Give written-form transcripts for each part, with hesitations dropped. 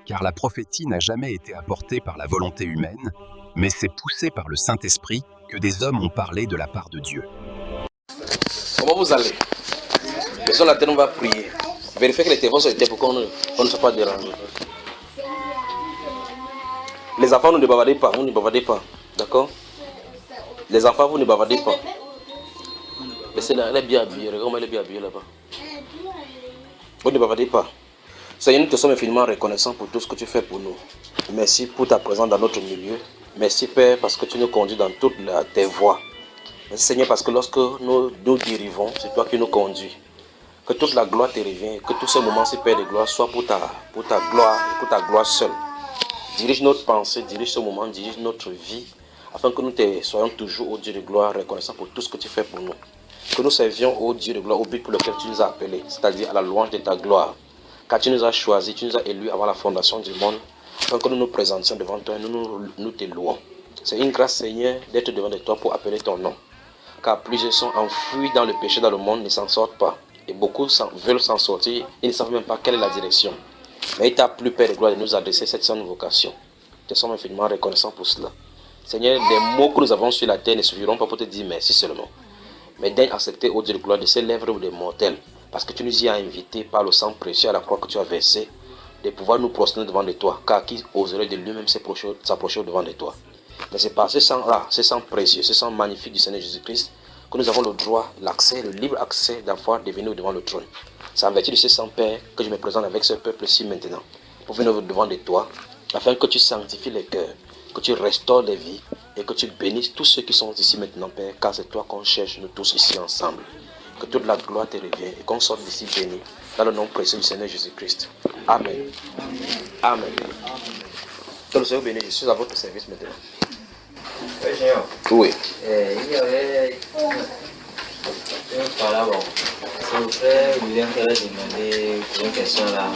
car la prophétie n'a jamais été apportée par la volonté humaine, mais c'est poussé par le Saint-Esprit que des hommes ont parlé de la part de Dieu. Comment vous allez? Personne la terre, on va prier. Vérifiez que les téléphones sont éteints pour qu'on ne soit pas dérangé. Les enfants, ne bavardez pas, vous ne bavardez pas. D'accord? Les enfants, vous ne bavardez pas. Laissez-la, elle est bien habillée. Regarde comment elle est bien habillée là-bas. Vous ne bavardez pas. Seigneur, nous te sommes infiniment reconnaissants pour tout ce que tu fais pour nous. Merci pour ta présence dans notre milieu. Merci Père parce que tu nous conduis dans toutes tes voies. Merci Seigneur parce que lorsque nous dérivons, c'est toi qui nous conduis. Que toute la gloire te revient. Que tous ces moments-ci, Père de gloire, soient pour ta gloire et pour ta gloire seule. Dirige notre pensée, dirige ce moment, dirige notre vie, afin que nous te soyons toujours, ô Dieu de gloire, reconnaissants pour tout ce que tu fais pour nous. Que nous servions, ô Dieu de gloire, au but pour lequel tu nous as appelés, c'est-à-dire à la louange de ta gloire. Car tu nous as choisis, tu nous as élus avant la fondation du monde, afin que nous nous présentions devant toi et nous te louons. C'est une grâce, Seigneur, d'être devant de toi pour appeler ton nom. Car plusieurs sont enfouis dans le péché dans le monde, ne s'en sortent pas. Et beaucoup veulent s'en sortir, ils ne savent même pas quelle est la direction. Mais il t'a plu, Père de gloire, de nous adresser cette sainte vocation. Nous te sommes infiniment reconnaissants pour cela. Seigneur, les mots que nous avons sur la terre ne suffiront pas pour te dire merci seulement. Mais daigne accepter, ô Dieu de gloire, de ces lèvres des mortels, parce que tu nous y as invités par le sang précieux à la croix que tu as versé, de pouvoir nous prosterner devant de toi, car qui oserait de lui-même s'approcher devant de toi. Mais c'est par ce sang-là, ce sang précieux, ce sang magnifique du Seigneur Jésus-Christ, que nous avons le droit, l'accès, le libre accès d'avoir de venir devant le trône. C'est en vertu de ce sang, Père, que je me présente avec ce peuple-ci maintenant, pour venir devant de toi, afin que tu sanctifies les cœurs, que tu restaures les vies, et que tu bénisses tous ceux qui sont ici maintenant, Père, car c'est toi qu'on cherche, nous tous ici ensemble. Que toute la gloire te revienne et qu'on sorte d'ici béni, dans le nom précieux du Seigneur Jésus-Christ. Amen. Amen. Que le Seigneur bénisse, je suis à votre service maintenant. Oui, Seigneur. Oui. Il y avait une fois là, bon, c'est le frère William qui avait demandé pour une question là.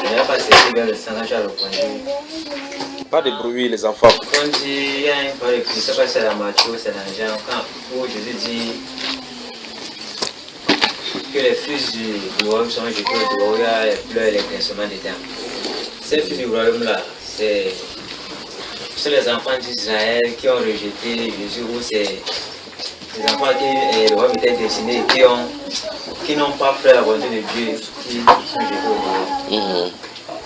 Il n'y a pas cessé vers le sang quand tu as répondu. Pas de bruit, les enfants. Quand il y a un peu de je ne sais pas si c'est la Matthieu ou c'est dans Jean, où Jésus dit que les fils du royaume sont jetés au dehors, il y a les pleurs et les grincements des dents. Ces fils du royaume là, c'est les enfants d'Israël qui ont rejeté Jésus, ou c'est les enfants qui le royaume était destiné et qui n'ont pas fait la volonté de Dieu, qui sont jetés au dehors.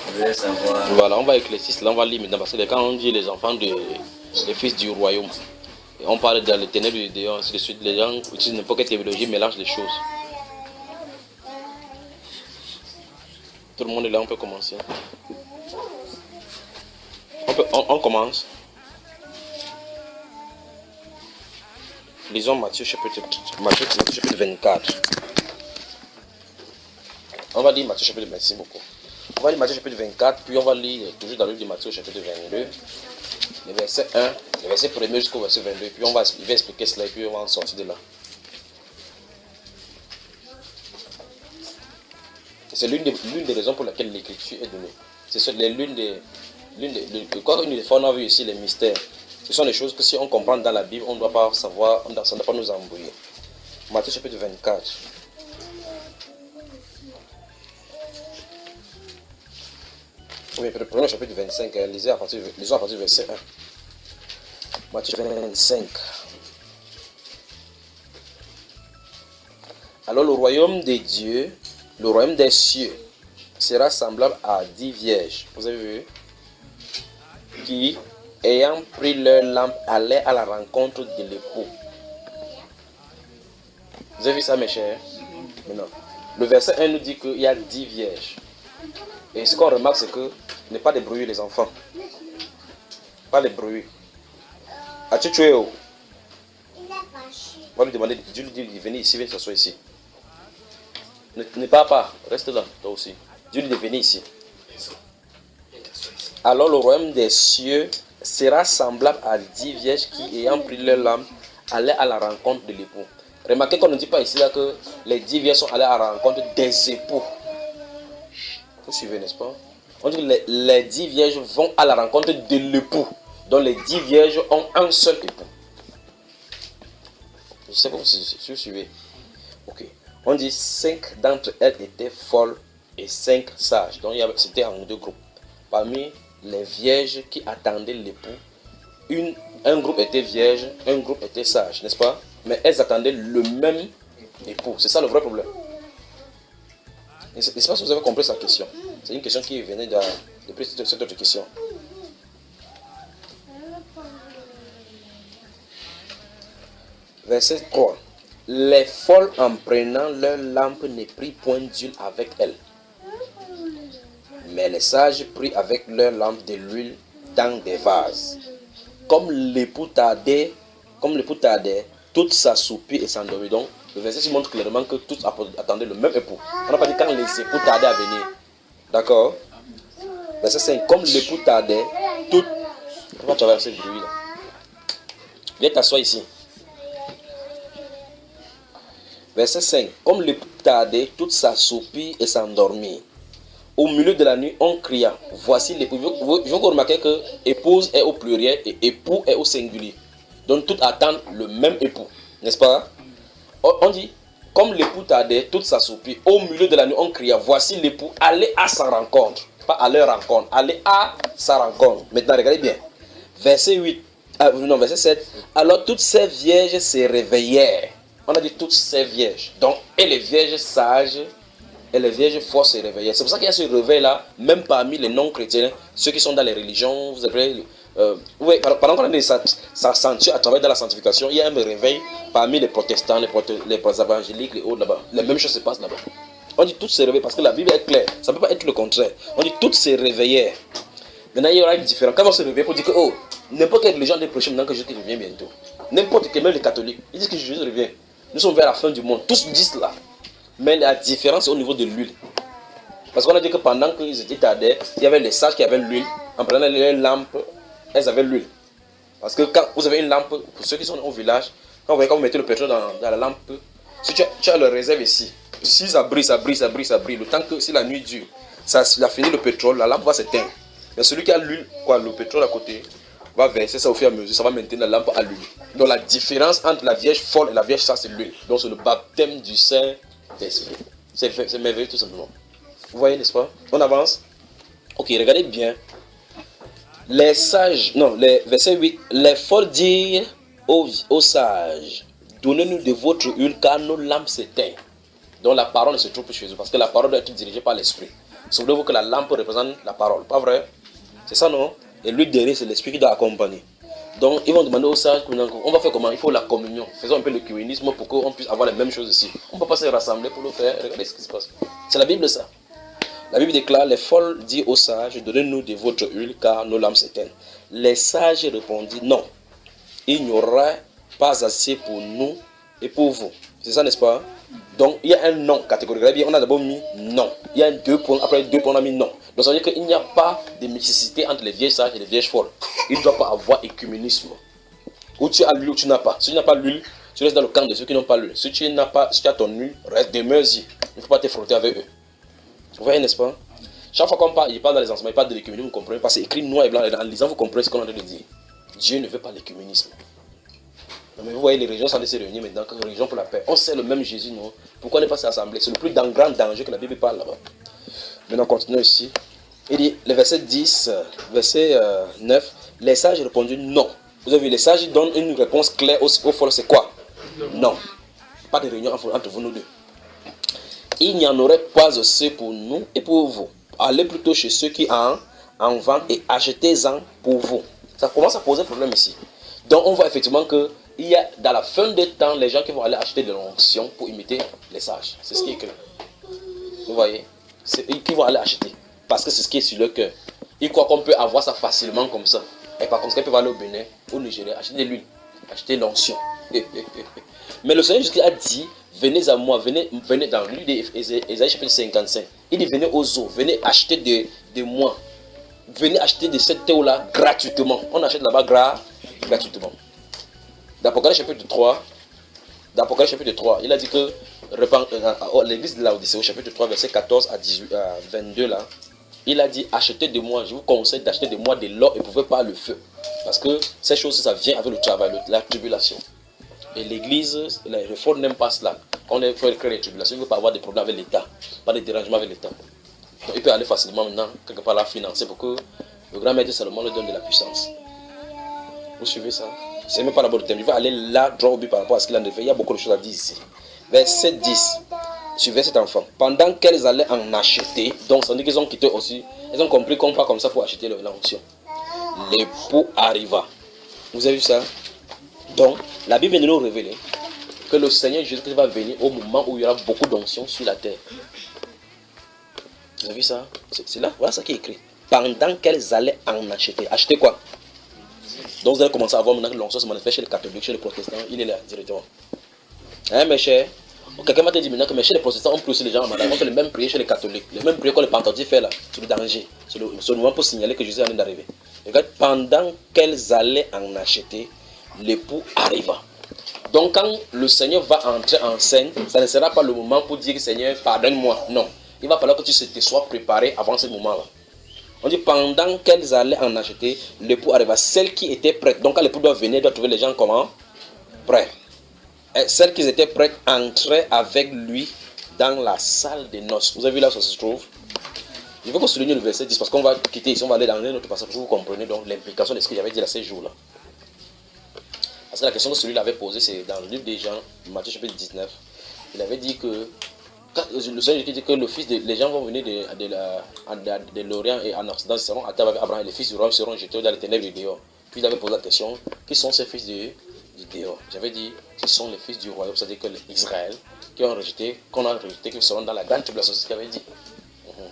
Je voulais savoir. Voilà, on va éclaircir cela, on va lire maintenant, parce que quand on dit les enfants des fils du royaume, on parle dans les ténèbres du dehors, ainsi de suite, les gens utilisent n'importe quelle théologie, mélangent les choses. Tout le monde est là, on peut commencer. On commence. Lisons Matthieu chapitre 24. On va lire Matthieu chapitre 25 beaucoup. On va lire Matthieu chapitre 24, puis on va lire toujours dans le livre de Matthieu chapitre 22, le verset 1, le verset 1er jusqu'au verset 22, puis il va expliquer cela et puis on va en sortir de là. C'est l'une des raisons pour laquelle l'écriture est donnée. C'est l'une des fois on a vu ici les mystères. Ce sont des choses que si on comprend dans la Bible, on ne doit pas savoir, ça ne doit pas nous embrouiller. Matthieu chapitre 24. Oui, prenons le chapitre 25, lisons à partir du verset 1. Matthieu 25. Alors le royaume des dieux, le royaume des cieux, sera semblable à 10 vierges. Vous avez vu? Qui, ayant pris leur lampe, allaient à la rencontre de l'époux. Vous avez vu ça, mes chers? Maintenant, le verset 1 nous dit qu'il y a 10 vierges. Et ce qu'on remarque, c'est que n'est pas de bruit, les enfants. Pas de bruit. As-tu tué? On va lui demander, Dieu lui dit, venez ici, viens s'asseoir ici. Ne pars pas, reste là, toi aussi. Dieu lui dit, venez ici. Alors le royaume des cieux sera semblable à 10 vierges qui, ayant pris leur lampe, allaient à la rencontre de l'époux. Remarquez qu'on ne dit pas ici là que les 10 vierges sont allées à la rencontre des époux. Vous suivez, n'est-ce pas? On dit que les 10 vierges vont à la rencontre de l'époux. Donc les 10 vierges ont un seul époux. Je sais pas si vous suivez. Ok. On dit 5 d'entre elles étaient folles et 5 sages. Donc c'était en 2 groupes. parmi les vierges qui attendaient l'époux, un groupe était vierge, un groupe était sage, n'est-ce pas? Mais elles attendaient le même époux. C'est ça le vrai problème. Je ne sais pas si vous avez compris sa question. C'est une question qui venait depuis cette autre question. Verset 3. Les folles en prenant leur lampe ne prirent point d'huile avec elles. Mais les sages prirent avec leur lampe de l'huile dans des vases. Comme l'époux tardait, toutes s'assoupirent et s'endormirent. Donc, le verset 6 montre clairement que tous attendaient le même époux. On n'a pas dit quand les époux tardaient à venir. D'accord? Verset 5. Comme l'époux tardait, toutes... Pourquoi tu as versé le bruit là? Viens t'asseoir ici. Verset 5. Comme l'époux tardait, toutes s'assoupirent et s'endormirent. Au milieu de la nuit, on cria. Voici l'époux. Je veux remarquer que épouse est au pluriel et époux est au singulier. Donc toutes attendent le même époux. N'est-ce pas? On dit, comme l'époux tardait, toutes s'assoupirent. Au milieu de la nuit, on cria. Voici l'époux. Allez à sa rencontre. Pas à leur rencontre. Allez à sa rencontre. Maintenant, regardez bien. Verset 7. Alors toutes ces vierges se réveillèrent. On a dit toutes ces vierges. Donc, et les vierges sages et les vierges fortes se réveillaient. C'est pour ça qu'il y a ce réveil-là, même parmi les non-chrétiens, ceux qui sont dans les religions, vous appelez... oui, pendant qu'on a ça senti à travers de la sanctification, il y a un réveil parmi les protestants, les évangéliques, les autres là-bas. La même chose se passe là-bas. On dit toutes se réveillent parce que la Bible est claire. Ça ne peut pas être le contraire. On dit toutes se réveillèrent. Maintenant, il y aura une différence. Quand on se réveille pour dire que, oh, n'importe quelle religion est prêcher maintenant que Jésus revient bientôt. N'importe quel, même les catholiques, ils disent que Jésus revient. Nous sommes vers la fin du monde. Tous disent cela. Mais la différence est au niveau de l'huile. Parce qu'on a dit que pendant qu'ils étaient tardés, il y avait les sages qui avaient l'huile. En prenant les lampes, elles avaient l'huile. Parce que quand vous avez une lampe, pour ceux qui sont au village, quand vous mettez le pétrole dans la lampe, si tu as le réserve ici, si ça brille, le temps que si la nuit dure, ça a fini le pétrole, la lampe va s'éteindre. Mais celui qui a l'huile, le pétrole à côté, va verser ça au fur et à mesure, ça va maintenir la lampe à l'huile. Donc la différence entre la vierge folle et la vierge sage, c'est l'huile. Donc c'est le baptême du Saint-Esprit. C'est merveilleux tout simplement. Vous voyez, n'est-ce pas? On avance. Ok, regardez bien. Les sages, non, verset 8. Les folles dirent aux sages, donnez-nous de votre huile car nos lampes s'éteignent. Donc la parole ne se trouve plus chez eux parce que la parole doit être dirigée par l'esprit. Souvenez-vous que la lampe représente la parole, pas vrai? C'est ça, non? Et lui derrière, c'est l'esprit qui doit accompagner. Donc ils vont demander aux sages, on va faire comment? Il faut la communion. Faisons un peu le cuénisme pour qu'on puisse avoir les mêmes choses ici. On ne peut pas se rassembler pour le faire. Regardez ce qui se passe. C'est la Bible ça. La Bible déclare, les folles disent aux sages, donnez-nous de votre huile car nos lampes s'éteignent. Les sages répondirent, non, il n'y aura pas assez pour nous et pour vous. C'est ça, n'est-ce pas? Donc il y a un non catégorique. On a d'abord mis non. Il y a 2 points, après 2 points on a mis non. Donc ça veut dire qu'il n'y a pas de mixité entre les vierges sages et les vierges folles. Il ne doit pas avoir écuménisme. Ou tu as l'huile ou tu n'as pas. Si tu n'as pas l'huile, tu restes dans le camp de ceux qui n'ont pas l'huile. Si tu as ton huile, reste demeure-y. Il ne faut pas te frotter avec eux. Vous voyez, n'est-ce pas? Chaque fois qu'on parle, il parle dans les enseignements, il parle de l'écuménisme, vous comprenez? Parce que c'est écrit noir et blanc, et en lisant, vous comprenez ce qu'on est en train de dire. Dieu ne veut pas l'écuménisme. Mais vous voyez, les régions sont se réunir maintenant, comme région pour la paix. On sait le même Jésus, non? Pourquoi ne pas s'assembler? C'est le plus grand danger que la Bible parle là-bas. Maintenant, continuons ici. Il dit, le verset 10, verset 9, les sages répondirent non. Vous avez vu, les sages donnent une réponse claire aux folles, c'est quoi? Non. Pas de réunion entre vous, nous deux. Il n'y en aurait pas assez pour nous et pour vous. Allez plutôt chez ceux qui en vendent et achetez-en pour vous. Ça commence à poser problème ici. Donc on voit effectivement que il y a dans la fin des temps les gens qui vont aller acheter de l'onction pour imiter les sages. C'est ce qui est écrit. Vous voyez? Qui vont aller acheter. Parce que c'est ce qui est sur le cœur. Ils croient qu'on peut avoir ça facilement comme ça. Et par contre, ils peuvent aller au Bénin, au Nigeria, acheter de l'huile, acheter l'onction. Mais le Seigneur Jésus a dit, venez à moi, venez dans l'huile d'Ésaïe chapitre 55. Il dit, venez aux eaux, venez acheter de moi. Venez acheter de cette eau-là gratuitement. On achète là-bas gratuitement. D'Apocalypse chapitre 3, il a dit que l'église de Laodicée, au chapitre 3, verset 14 à 22 là, il a dit, achetez de moi, je vous conseille d'acheter de moi de l'or éprouvée par le feu. Parce que ces choses, ça vient avec le travail, la tribulation. Et l'église, les réformes n'aiment pas cela. Quand on fait créer les tribulations, il ne veut pas avoir de problème avec l'État, pas de dérangement avec l'État. Donc, il peut aller facilement maintenant, quelque part, la financer pour que le grand maître Salomon lui donne de la puissance. Vous suivez ça? C'est même pas la bonne thème. Il va aller là, droit au but par rapport à ce qu'il en a fait. Il y a beaucoup de choses à dire ici. Verset 10. Suivez cet enfant. Pendant qu'elles allaient en acheter, donc ça veut dire qu'ils ont quitté aussi. Ils ont compris qu'on part comme ça pour acheter l'onction. L'époux arriva. Vous avez vu ça? Donc, la Bible vient de nous révéler que le Seigneur Jésus-Christ va venir au moment où il y aura beaucoup d'onction sur la terre. Vous avez vu ça? C'est là, voilà ce qui est écrit. Pendant qu'elles allaient en acheter. Acheter quoi? Donc vous allez commencer à voir maintenant que l'onction se manifeste chez les catholiques, chez les protestants. Il est là directement. Hein, mes chers? Quelqu'un m'a dit maintenant que chez les protestants, on peut aussi les gens en malade. On fait les mêmes prières chez les catholiques. Les mêmes prières que les pentecôtistes font là. C'est le danger. C'est le moment pour signaler que Jésus est en train d'arriver. Regarde, pendant qu'elles allaient en acheter, l'époux arriva. Donc quand le Seigneur va entrer en scène, ça ne sera pas le moment pour dire Seigneur, pardonne-moi. Non. Il va falloir que tu te sois préparé avant ce moment-là. On dit pendant qu'elles allaient en acheter, l'époux arriva. Celle qui était prête. Donc quand l'époux doit venir, doit trouver les gens comment? Prêts. Et celles qui étaient prêtes entraient avec lui dans la salle des noces. Vous avez vu là où ça se trouve? Je veux qu'on souligne le verset 10 parce qu'on va quitter ici, on va aller dans un autre passage pour que vous compreniez donc l'implication de ce que j'avais dit là ces jours-là. Parce que la question que celui-là avait posée, c'est dans le livre des gens, Matthieu chapitre 19. Il avait dit que le Seigneur dit que les gens vont venir de l'Orient et en Occident, ils seront à table avec Abraham et les fils du roi seront jetés dans les ténèbres du dehors. Puis il avait posé la question, qui sont ces fils du dehors? J'avais dit, ce sont les fils du royaume, c'est-à-dire que Israël, qu'on a rejeté, qui seront dans la grande tribulation, c'est ce qu'il avait dit.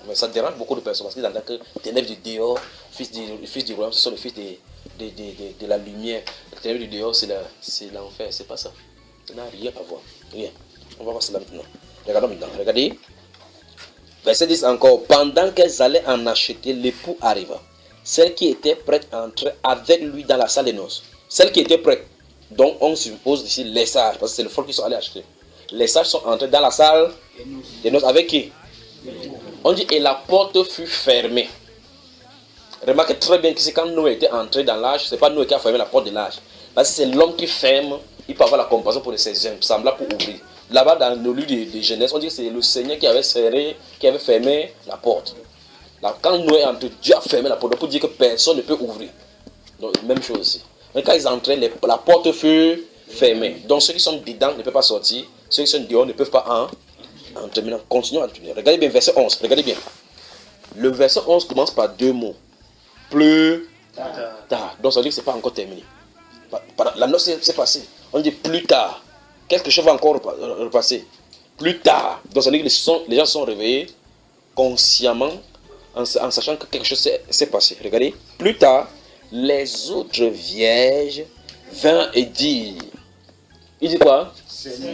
Mais ça dérange beaucoup de personnes parce qu'ils entendent que ténèbres du dehors, fils du royaume, ce sont les fils de la lumière. Les ténèbres du dehors, c'est l'enfer, c'est pas ça. Ça n'a rien à voir. Rien. On va voir cela maintenant. Regardons maintenant. Regardez. Verset 10 encore. Pendant qu'elles allaient en acheter, l'époux arriva. Celle qui était prête entrait avec lui dans la salle des noces. Celle qui était prête. Donc on suppose ici les sages, parce que c'est le folk qui sont allés acheter. Les sages sont entrés dans la salle des noces avec qui? On dit et la porte fut fermée. Remarquez très bien que c'est quand Noé était entré dans l'âge, c'est pas Noé qui a fermé la porte de l'âge. Parce que c'est l'homme qui ferme, il peut avoir la compassion pour ses semblables pour ouvrir. Là-bas dans le livre de Genèse, on dit que c'est le Seigneur qui avait serré, qui avait fermé la porte. Là, quand Noé est entré, Dieu a fermé la porte pour dire que personne ne peut ouvrir. Donc même chose ici. Mais quand ils entraient, la porte fut fermée. Donc ceux qui sont dedans ne peuvent pas sortir, ceux qui sont dehors ne peuvent pas entrer. Maintenant, continuons à tenir. Regardez bien verset 11, regardez bien. Le verset 11 commence par deux mots. Plus tard. Donc ça veut dire que ce n'est pas encore terminé. La noce c'est passé. On dit plus tard. Quelque chose va encore repasser. Plus tard. Donc ça veut dire que les gens sont réveillés consciemment en sachant que quelque chose s'est passé. Regardez. Plus tard, les autres vierges vinrent et dirent. Il dit quoi? Seigneur.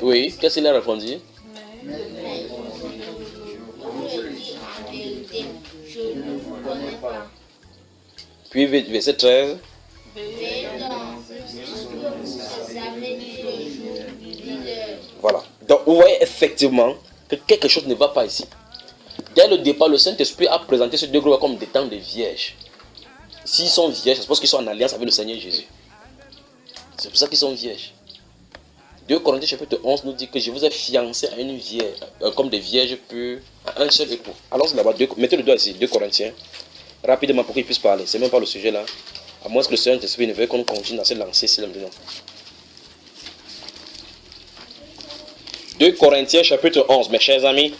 Oui. Qu'est-ce qu'il a répondu? Puis verset 13. Voilà. Donc vous voyez effectivement que quelque chose ne va pas ici. Dès le départ, le Saint-Esprit a présenté ces deux groupes comme des temps de vierges. S'ils sont vierges, c'est parce qu'ils sont en alliance avec le Seigneur Jésus. C'est pour ça qu'ils sont vierges. 2 Corinthiens chapitre 11 nous dit que je vous ai fiancé à une vierge, comme des vierges pures, à un seul époux. Alors là-bas, mettez le doigt ici, 2 Corinthiens, rapidement pour qu'ils puissent parler. C'est même pas le sujet là. À moins que le Saint-Esprit ne veuille qu'on continue à se lancer ici maintenant. 2 Corinthiens chapitre 11, mes chers amis.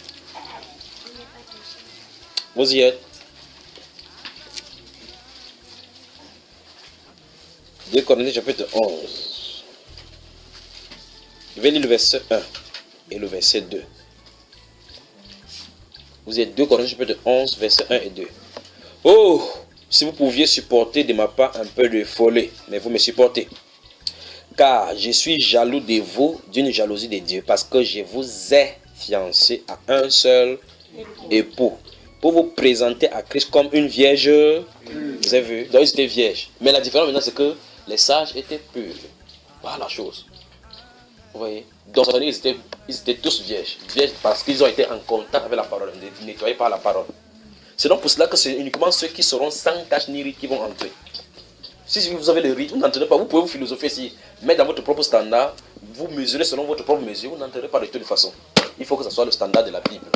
Vous y êtes. 2 Corinthiens chapitre 11. Je vais lire le verset 1 et le verset 2. Vous êtes 2 Corinthiens chapitre 11, verset 1 et 2. Oh, si vous pouviez supporter de ma part un peu de folie, mais vous me supportez. Car je suis jaloux de vous d'une jalousie de Dieu, parce que je vous ai fiancé à un seul époux, pour vous présenter à Christ comme une vierge. Vous avez vu? Donc ils étaient vierges. Mais la différence maintenant, c'est que les sages étaient purs. Voilà la chose. Vous voyez? Donc ils étaient tous vierges. Vierges parce qu'ils ont été en contact avec la parole, nettoyés par la parole. C'est donc pour cela que c'est uniquement ceux qui seront sans tache ni rite qui vont entrer. Si vous avez le rite, vous n'entrez pas. Vous pouvez vous philosopher ici, mais dans votre propre standard, vous mesurez selon votre propre mesure, vous n'entrez pas de toute façon. Il faut que ce soit le standard de la Bible.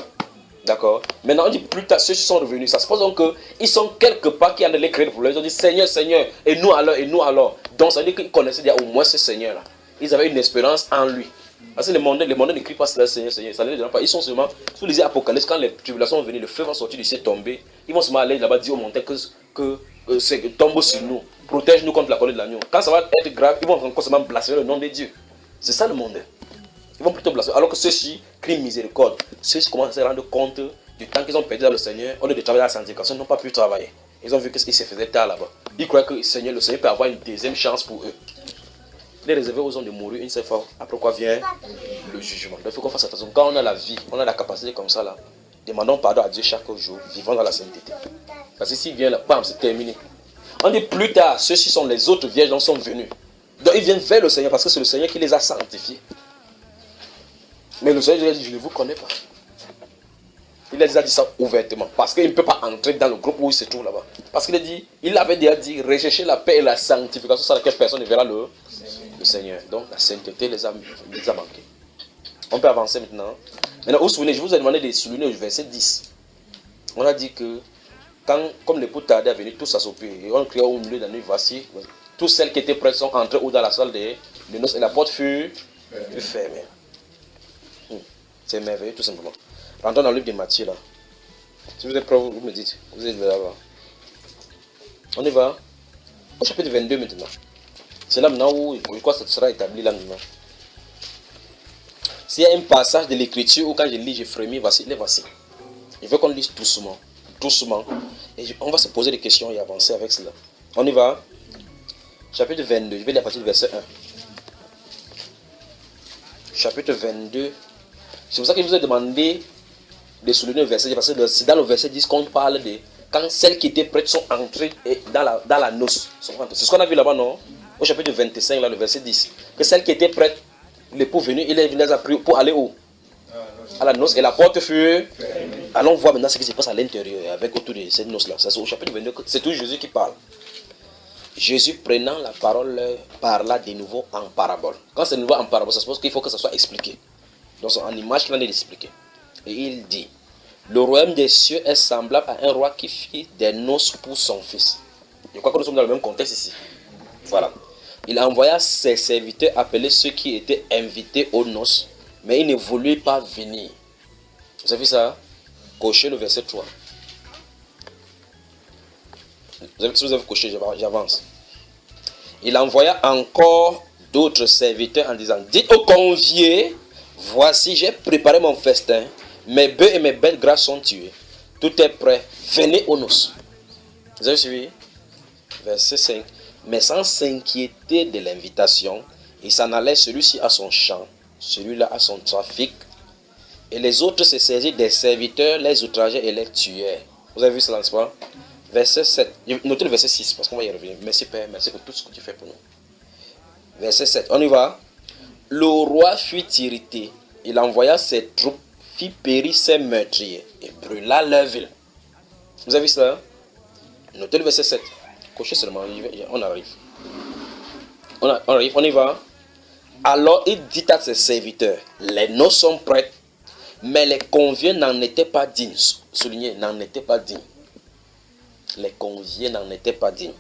D'accord. Maintenant, on dit plus tard, ceux qui sont revenus. Ça se passe donc qu'ils sont quelque part qui allaient créer des problèmes. Ils ont dit Seigneur, Seigneur, et nous alors, et nous alors. Donc, ça veut dire qu'ils connaissaient déjà au moins ce Seigneur-là. Ils avaient une espérance en lui. Parce que les mondains ne crient pas cela, Seigneur, Seigneur. Ça ne les dérange pas. Ils sont seulement, sous les Apocalypse, quand les tribulations vont venir, le feu va sortir du ciel tomber. Ils vont seulement aller là-bas dire aux montagnes que tombe sur nous. Protège-nous contre la colère de l'agneau. Quand ça va être grave, ils vont encore seulement blasphémer le nom de Dieu. C'est ça le monde. Ils vont plutôt blasphémer. Alors que ceux-ci crient miséricorde. Ceux-ci commencent à se rendre compte du temps qu'ils ont perdu dans le Seigneur. Au lieu de travailler à la sanctification, ils n'ont pas pu travailler. Ils ont vu qu'il se faisait tard là-bas. Ils croient que le Seigneur peut avoir une deuxième chance pour eux. Il est réservé aux hommes de mourir une seule fois. Après quoi vient le jugement. Donc il faut qu'on fasse attention. Quand on a la vie, on a la capacité comme ça là, demandons pardon à Dieu chaque jour, vivons dans la sainteté. Parce que s'il vient là, bam, c'est terminé. On dit plus tard, ceux-ci sont les autres vierges dont sont venus. Donc ils viennent vers le Seigneur parce que c'est le Seigneur qui les a sanctifiés. Mais le Seigneur dit, je ne vous connais pas. Il les a dit ça ouvertement. Parce qu'il ne peut pas entrer dans le groupe où il se trouve là-bas. Parce qu'il a dit, il avait déjà dit, rechercher la paix et la sanctification sans laquelle personne ne verra le Seigneur. Donc la sainteté les a manqués. On peut avancer maintenant. Maintenant, vous vous souvenez, je vous ai demandé de souligner le verset 10. On a dit que, comme l'époux tardait à venir, tous s'assoupirent. Et on cria au milieu de la nuit, voici, tous celles qui étaient prêtes sont entrées ou dans la salle de noces et la porte fut fermée. C'est merveilleux, tout simplement. Rentrons dans le livre de Matthieu, là. Si vous êtes prêts, vous me dites. Vous êtes là-bas. On y va. Au chapitre 22 maintenant. C'est là maintenant où je crois que ça sera établi là maintenant. S'il y a un passage de l'écriture où quand je lis, je frémis, voici, les voici. Je veux qu'on lise doucement. Doucement. Et on va se poser des questions et avancer avec cela. On y va. Chapitre 22. Je vais lire à partir du verset 1. Chapitre 22. C'est pour ça que je vous ai demandé de souligner le verset, parce que c'est dans le verset 10 qu'on parle de quand celles qui étaient prêtes sont entrées dans la noce. C'est ce qu'on a vu là-bas, non? Au chapitre 25, là, le verset 10. Que celles qui étaient prêtes, l'époux venu, il les a pris pour aller où? À la noce, et la porte fut. Allons voir maintenant ce qui se passe à l'intérieur, avec autour de cette noce-là. C'est au chapitre 22, c'est tout Jésus qui parle. Jésus prenant la parole parla de nouveau en parabole. Quand c'est de nouveau en parabole, ça se pose qu'il faut que ça soit expliqué. Donc c'est en image qu'il en est expliqué. Et il dit, le royaume des cieux est semblable à un roi qui fit des noces pour son fils. Je crois que nous sommes dans le même contexte ici. Voilà. Il envoya ses serviteurs appeler ceux qui étaient invités aux noces, mais ils ne voulaient pas venir. Vous avez vu ça? Cochez le verset 3. Si vous avez coché, j'avance. Il envoya encore d'autres serviteurs en disant, dites aux conviés, voici j'ai préparé mon festin, mes bœufs et mes bêtes grasses sont tués. Tout est prêt, venez aux noces. Vous avez suivi? Verset 5. Mais sans s'inquiéter de l'invitation, il s'en allait celui-ci à son champ, celui-là à son trafic, et les autres se saisirent des serviteurs, les outrageaient et les tuaient. Vous avez vu cela, n'est-ce pas? Verset 7. Notez le verset 6 parce qu'on va y revenir. Merci Père, merci pour tout ce que tu fais pour nous. Verset 7. On y va. Le roi fut irrité. Il envoya ses troupes, fit périr ses meurtriers et brûla leur ville. Vous avez vu cela? Notez le verset 7. Cochez seulement, on arrive. On arrive, on y va. Alors il dit à ses serviteurs, les noces sont prêtes, mais les conviés n'en étaient pas dignes. Soulignez, n'en étaient pas dignes. Les conviés n'en étaient pas dignes.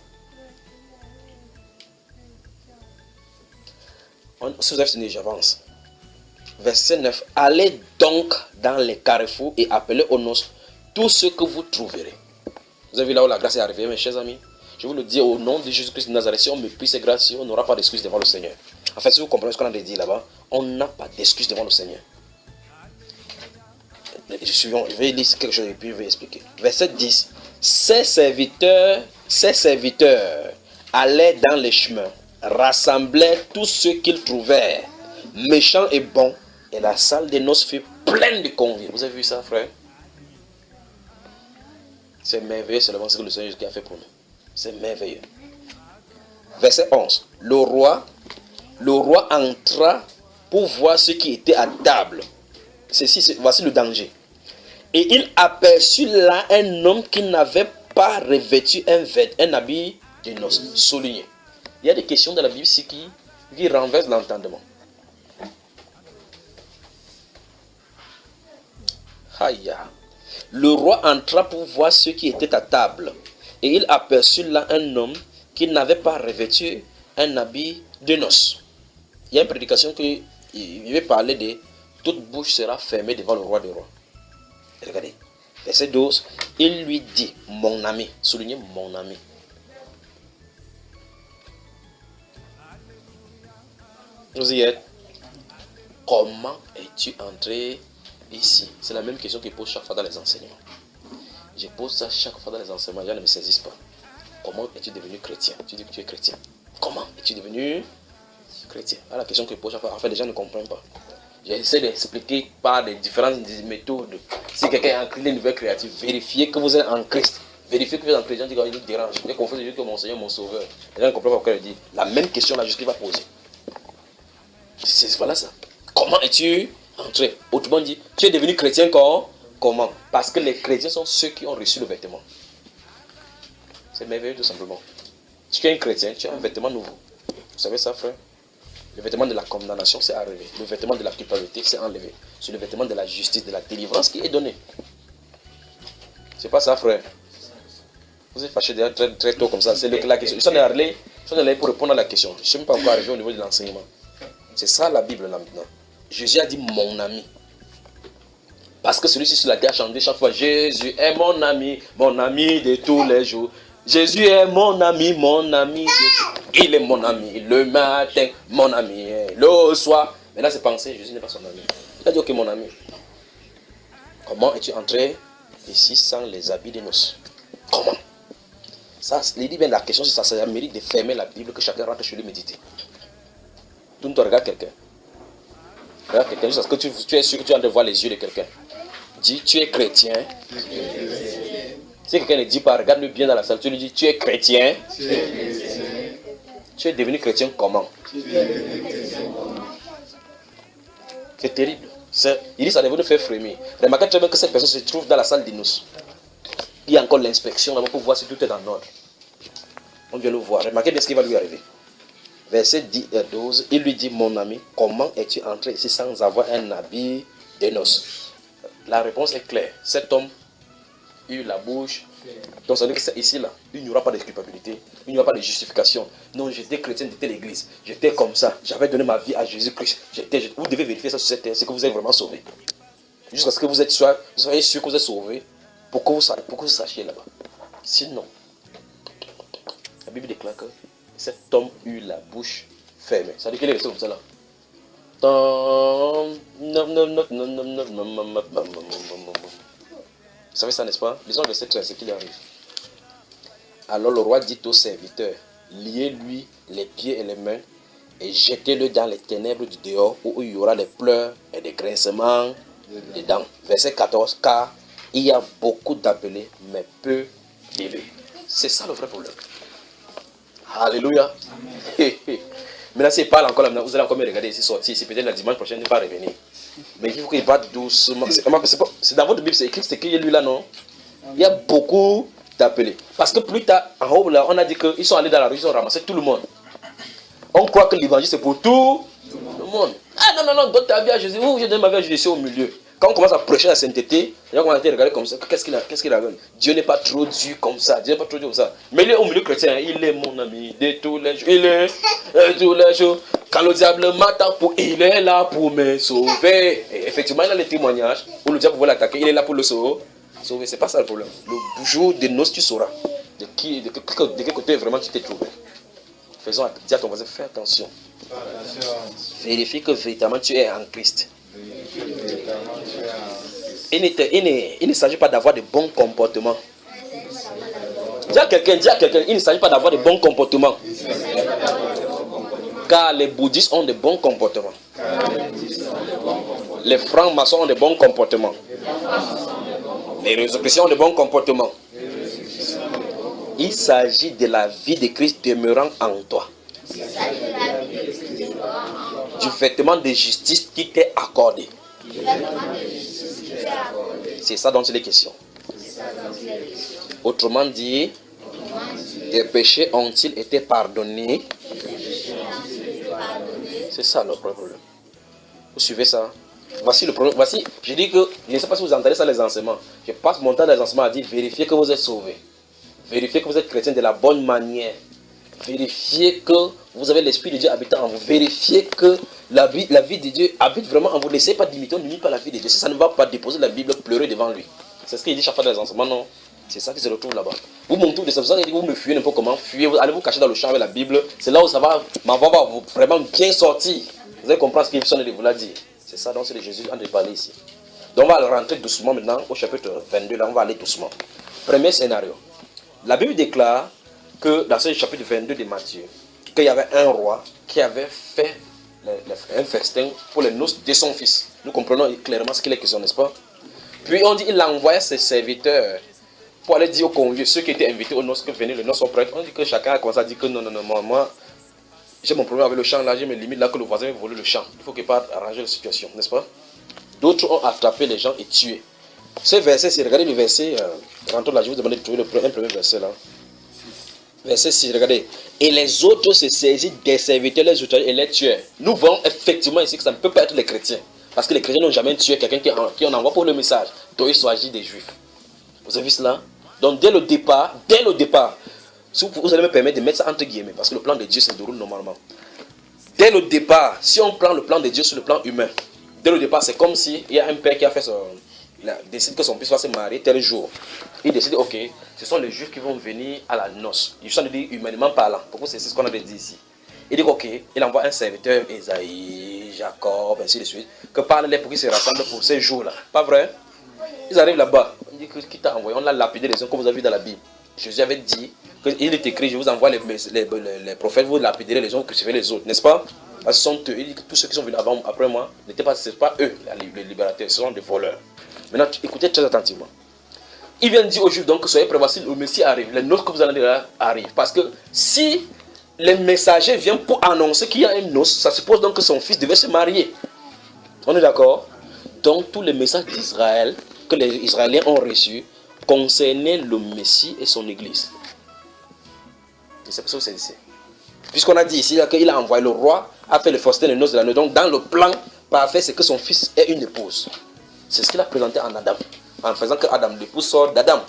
Si vous avez fini, j'avance. Verset 9. Allez donc dans les carrefours et appelez aux noces tout ce que vous trouverez. Vous avez vu là où la grâce est arrivée, mes chers amis. Je vous le dis au nom de Jésus-Christ de Nazareth. Si on méprise ces grâces, on n'aura pas d'excuse devant le Seigneur. En fait, si vous comprenez ce qu'on a dit là-bas, on n'a pas d'excuse devant le Seigneur. Je vais lire quelque chose et puis je vais expliquer. Verset 10. Ses serviteurs allaient dans les chemins, rassemblaient tous ceux qu'ils trouvèrent, méchants et bons, et la salle des noces fut pleine de conviés. Vous avez vu ça, frère? C'est merveilleux seulement ce que le Seigneur a fait pour nous. C'est merveilleux. Verset 11. Le roi entra pour voir ce qui était à table. Voici le danger. Et il aperçut là un homme qui n'avait pas revêtu un habit de noces. Souligné. Il y a des questions dans la Bible ici qui renversent l'entendement. Aïe. Le roi entra pour voir ceux qui étaient à table. Et il aperçut là un homme qui n'avait pas revêtu un habit de noces. Il y a une prédication qui veut parler de toute bouche sera fermée devant le roi des rois. Regardez, verset 12, il lui dit, mon ami, soulignez mon ami. Vous y êtes. Comment es-tu entré ici? C'est la même question que je pose chaque fois dans les enseignements. Je pose ça chaque fois dans les enseignements, les gens ne me saisissent pas. Comment es-tu devenu chrétien? Tu dis que tu es chrétien. Comment es-tu devenu chrétien? Ah, la question que je pose chaque fois, en fait, les gens ne comprennent pas. J'essaie d'expliquer par des différentes méthodes. Si quelqu'un est en Christ, une nouvelle créature, vérifiez que vous êtes en Christ. Vérifiez que vous êtes en Christ. Les gens disent qu'il nous dérange. J'ai confiance en Dieu que mon Seigneur, mon Sauveur. Les gens ne comprennent pas pourquoi il dit. La même question là, jusqu'il va poser. Voilà ça. Comment es-tu entré? Autrement dit, tu es devenu chrétien comment? Parce que les chrétiens sont ceux qui ont reçu le vêtement. C'est merveilleux tout simplement. Si tu es un chrétien, tu as un vêtement nouveau. Vous savez ça, frère? Le vêtement de la condamnation, c'est enlevé. Le vêtement de la culpabilité, c'est enlevé. C'est le vêtement de la justice, de la délivrance qui est donné. C'est pas ça, frère. Vous êtes fâché déjà très, très tôt comme ça. C'est la question. Je suis allé pour répondre à la question. Je ne suis même pas encore arrivé au niveau de l'enseignement. C'est ça la Bible là maintenant. Jésus a dit mon ami. Parce que celui-ci sur la terre a chanté chaque fois. Jésus est mon ami de tous les jours. Jésus est mon ami de tous. Il est mon ami le matin, mon ami le soir. Mais là c'est pensé, Jésus n'est pas son ami. Il a dit ok mon ami. Comment es-tu entré ici sans les habits de noces? Comment? Ça, la question c'est ça, ça mérite de fermer la Bible, que chacun rentre chez lui méditer. Tu ne te regardes quelqu'un. Regarde quelqu'un juste parce que tu es sûr que tu es en train de voir les yeux de quelqu'un. Dis, tu es chrétien. Si quelqu'un ne dit pas, regarde-le bien dans la salle, tu lui dis, tu es chrétien. Tu es devenu chrétien comment? C'est terrible. Il dit, ça devait nous faire frémir. Remarquez très bien que cette personne se trouve dans la salle de noces. Il y a encore l'inspection là pour voir si tout est en ordre. On vient le voir. Remarquez bien ce qui va lui arriver. Verset 12, il lui dit, mon ami, comment es-tu entré ici sans avoir un habit de noces? La réponse est claire. Cet homme eut la bouche. Donc ça veut dire que ici, là, il n'y aura pas de culpabilité, il n'y aura pas de justification. Non, j'étais chrétien de telle église, j'étais comme ça, j'avais donné ma vie à Jésus-Christ. Vous devez vérifier ça sur cette terre, c'est que vous êtes vraiment sauvé. Jusqu'à ce que vous soyez sûr que vous êtes sauvé, pour que vous sachiez là-bas. Sinon, la Bible déclare que cet homme eut la bouche fermée. Ça veut dire qu'il est resté comme ça là. Vous savez ça, n'est-ce pas? Lisons le verset 13, ce qu'il arrive. Alors le roi dit au serviteur, liez-lui les pieds et les mains et jetez-le dans les ténèbres du dehors où il y aura des pleurs et des grincements de dents. Verset 14, car il y a beaucoup d'appelés, mais peu d'élus. C'est ça le vrai problème. Alléluia. Maintenant, s'il parle encore là, vous allez encore me regarder ici sortir. Si peut-être le dimanche prochain, il ne va pas revenir. Mais il faut qu'il parte doucement. C'est dans votre Bible, c'est écrit lui là, non? Il y a beaucoup d'appelés. Parce que plus tard, en haut là, on a dit qu'ils sont allés dans la rue, ils ont ramassé tout le monde. On croit que l'évangile c'est pour tout le monde. Ah non, donne ta vie à Jésus. Je donne ma vie à Jésus, je suis au milieu. Quand on commence à prêcher la sainteté, les gens commencent à regarder comme ça. Qu'est-ce qu'il a? Dieu n'est pas trop dur comme ça. Dieu n'est pas trop dur comme ça. Mais il est au milieu chrétien. Il est mon ami de tous les jours. Il est de tous les jours. Quand le diable m'attaque, il est là pour me sauver. Et effectivement, il a les témoignages où le diable veut l'attaquer. Il est là pour le sauver. C'est pas ça le problème. Le jour de noces, tu sauras de quel côté vraiment tu t'es trouvé. Dis à ton voisin, fais attention. Vérifie que véritablement tu es en Christ. Il ne s'agit pas d'avoir de bons comportements. Dis à quelqu'un, il ne s'agit pas d'avoir de bons comportements. Car les bouddhistes ont de bons comportements. Les francs-maçons ont de bons comportements. Les résurrections ont de bons comportements. Il s'agit de la vie de Christ demeurant en toi. Du vêtement de justice qui t'est accordé. C'est ça dont il est question. Autrement dit, tes péchés ont-ils été pardonnés? C'est ça le problème. Vous suivez ça? Voici le problème. Voici, je dis que, je ne sais pas si vous entendez ça les enseignements. Je passe mon temps dans les enseignements à dire vérifiez que vous êtes sauvés. Vérifiez que vous êtes chrétien de la bonne manière. Vérifiez que vous avez l'Esprit de Dieu habitant en vous. Vérifiez que la vie de Dieu habite vraiment en vous. N'essayez pas d'imiter, on n'imite pas la vie de Dieu. Si ça ne va pas, déposer la Bible, pleurer devant lui. C'est ce qu'il dit chaque fois dans les enseignements, non? C'est ça qui se retrouve là-bas. Vous montez de ça, vous me fuyez n'importe comment, fuyez, allez vous cacher dans le champ avec la Bible. C'est là où ça va, ma voix va vraiment bien sortir. Vous allez comprendre ce qu'il sonne de vous l'a dit. C'est ça, donc c'est de Jésus en train de parler ici. Donc on va rentrer doucement maintenant au chapitre 22, là on va aller doucement. Premier scénario. La Bible déclare que dans ce chapitre 22 de Matthieu, qu'il y avait un roi qui avait fait un festin pour les noces de son fils. Nous comprenons clairement ce qu'il est question, n'est-ce pas? Puis on dit qu'il envoyait ses serviteurs pour aller dire aux conviés, ceux qui étaient invités aux noces, que venez, les noces sont prêtes. On dit que chacun a commencé à dire que non, moi j'ai mon problème avec le champ là, j'ai mes limites là, que le voisin veut voler le champ. Il faut qu'il parte arranger la situation, n'est-ce pas? D'autres ont attrapé les gens et tué. Ce verset, si regardez le verset, rentrons là, je vous demande de trouver un premier verset là. Verset 6, regardez. Et les autres se saisissent des serviteurs, les outrages et les tueurs. Nous voyons effectivement ici que ça ne peut pas être les chrétiens. Parce que les chrétiens n'ont jamais tué quelqu'un qui en envoie pour le message. Donc il s'agit des juifs. Vous avez vu cela? Donc dès le départ, si vous allez me permettre de mettre ça entre guillemets, parce que le plan de Dieu se déroule normalement. Dès le départ, si on prend le plan de Dieu sur le plan humain, dès le départ, c'est comme s'il y a un père qui a fait décide que son fils va se marier tel jour. Il décide, ok, ce sont les juifs qui vont venir à la noce. Il s'en dit humainement parlant. Pourquoi c'est ce qu'on a dit ici? Il dit, ok, il envoie un serviteur, Esaïe, Jacob, ainsi de suite, que parle-les pour qu'ils se rassemblent pour ces jours-là. Pas vrai? Ils arrivent là-bas. On dit que qui t'a envoyé? On l'a lapidé les uns comme vous avez vu dans la Bible. Jésus avait dit, il est écrit, je vous envoie les prophètes, vous lapiderez les uns, crucifiez les autres, n'est-ce pas? Parce que ce sont eux. Il dit que tous ceux qui sont venus après moi, ce n'est pas eux les libérateurs, ce sont des voleurs. Maintenant, écoutez très attentivement. Il vient dire aux Juifs donc que soyez prêts, voici le Messie arrive, les noces que vous allez dire arrivent. Parce que si les messagers viennent pour annoncer qu'il y a une noce, ça suppose donc que son fils devait se marier. On est d'accord? Donc tous les messages d'Israël que les Israéliens ont reçus concernaient le Messie et son église. Et c'est pour ça que c'est ici. Puisqu'on a dit ici qu'il a envoyé le roi, a fait le festin de noces de la noce. Donc dans le plan parfait, c'est que son fils ait une épouse. C'est ce qu'il a présenté en Adam, en faisant que Adam, l'épouse sort d'Adam,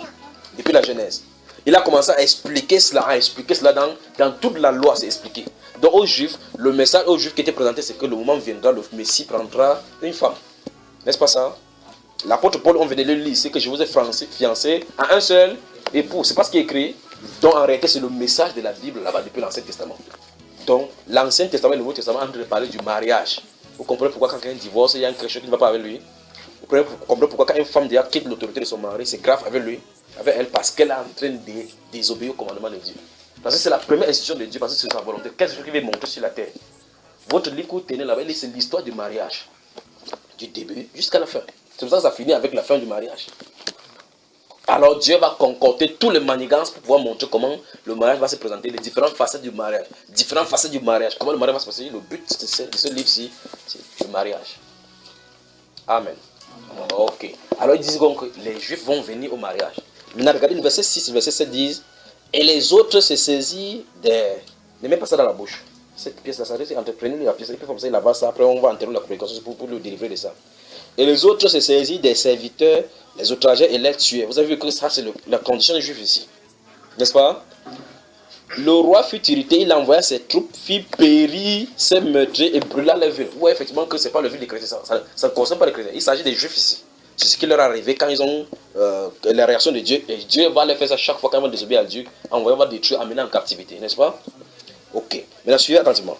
depuis la Genèse. Il a commencé à expliquer cela dans toute la loi, c'est expliqué. Donc aux Juifs, le message aux Juifs qui était présenté, c'est que le moment viendra, le Messie prendra une femme. N'est-ce pas ça? L'apôtre Paul, on venait de le lire, c'est que je vous ai fiancé à un seul époux. C'est pas ce qui est écrit. Donc en réalité, c'est le message de la Bible là-bas depuis l'Ancien Testament. Donc l'Ancien Testament et le Nouveau Testament ont en train de parler du mariage. Vous comprenez pourquoi quand quelqu'un divorce, il y a un quelque chose qui ne va pas avec lui? Vous comprenez pourquoi quand une femme déjà quitte l'autorité de son mari, c'est grave avec lui, avec elle, parce qu'elle est en train de désobéir au commandement de Dieu. Parce que c'est la première institution de Dieu, parce que c'est sa volonté. Qu'est-ce qui va monter sur la terre? Votre livre que vous tenez là-bas, c'est l'histoire du mariage. Du début jusqu'à la fin. C'est pour ça que ça finit avec la fin du mariage. Alors Dieu va concocter tous les manigances pour pouvoir montrer comment le mariage va se présenter, les différentes facettes du mariage. Différentes facettes du mariage. Comment le mariage va se passer. Le but de ce livre-ci, c'est le mariage. Amen. Ok. Alors ils disent donc que les Juifs vont venir au mariage. Maintenant regardez le verset 6, le verset 7 disent, et les autres se saisissent des... Ne mets pas ça dans la bouche. Cette pièce-là, ça reste entreprenez la pièce, et puis comme ça il avance ça, après on va interrompre la prédication pour le délivrer de ça. Et les autres se saisissent des serviteurs, les outragés et les tués. Vous avez vu que ça c'est la condition des Juifs ici. N'est-ce pas? Le roi fut irrité, il envoya ses troupes, fit périr ses meurtriers et brûla les villes. Vous voyez effectivement que ce n'est pas le ville des chrétiens, ça ne concerne pas les chrétiens. Il s'agit des Juifs ici. C'est ce qui leur est arrivé quand ils ont la réaction de Dieu. Et Dieu va les faire ça chaque fois quand ils vont désobéir à Dieu, envoyer, va détruire, amener en captivité. N'est-ce pas? Ok. Maintenant, suivez attentivement.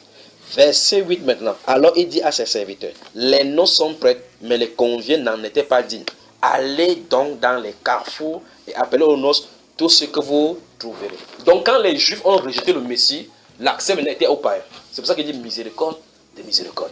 Verset 8 maintenant. Alors il dit à ses serviteurs, les noces sont prêtes, mais les conviés n'en étaient pas dignes. Allez donc dans les carrefours et appelez aux noces tout ce que vous trouverez. Donc quand les Juifs ont rejeté le Messie, l'accès maintenant était aux païens. C'est pour ça qu'il dit miséricorde de miséricorde.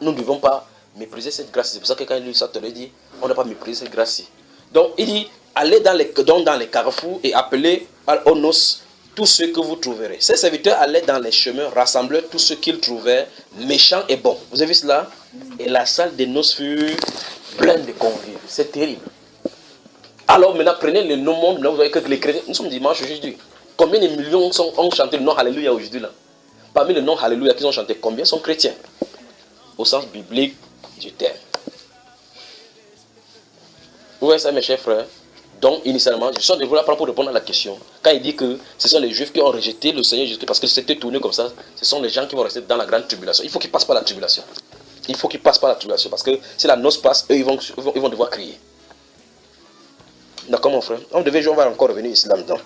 Nous ne devons pas mépriser cette grâce. C'est pour ça que quand il dit ça, te le dit, on n'a pas méprisé cette grâce-ci. Donc il dit, allez dans les carrefours et appelez aux noces tout ce que vous trouverez. Ces serviteurs allaient dans les chemins, rassemblaient tout ce qu'ils trouvaient, méchants et bons. Vous avez vu cela? Et la salle des noces fut pleine de convives. C'est terrible. Alors maintenant, prenez le nom monde, vous voyez que les chrétiens, nous sommes dimanche aujourd'hui. Combien de millions ont chanté le nom Alléluia aujourd'hui là? Parmi le nom Alléluia qu'ils ont chanté, combien sont chrétiens? Au sens biblique, Je t'aime. Vous voyez ça, mes chers frères? Donc, initialement, je suis en train de vous la prendre pour répondre à la question. Quand il dit que ce sont les Juifs qui ont rejeté le Seigneur Jésus parce que c'était tourné comme ça, ce sont les gens qui vont rester dans la grande tribulation. Il faut qu'ils passent par la tribulation. Il faut qu'ils passent par la tribulation parce que si la noce passe, eux, ils vont devoir crier. D'accord, mon frère? On va encore revenir ici là-dedans.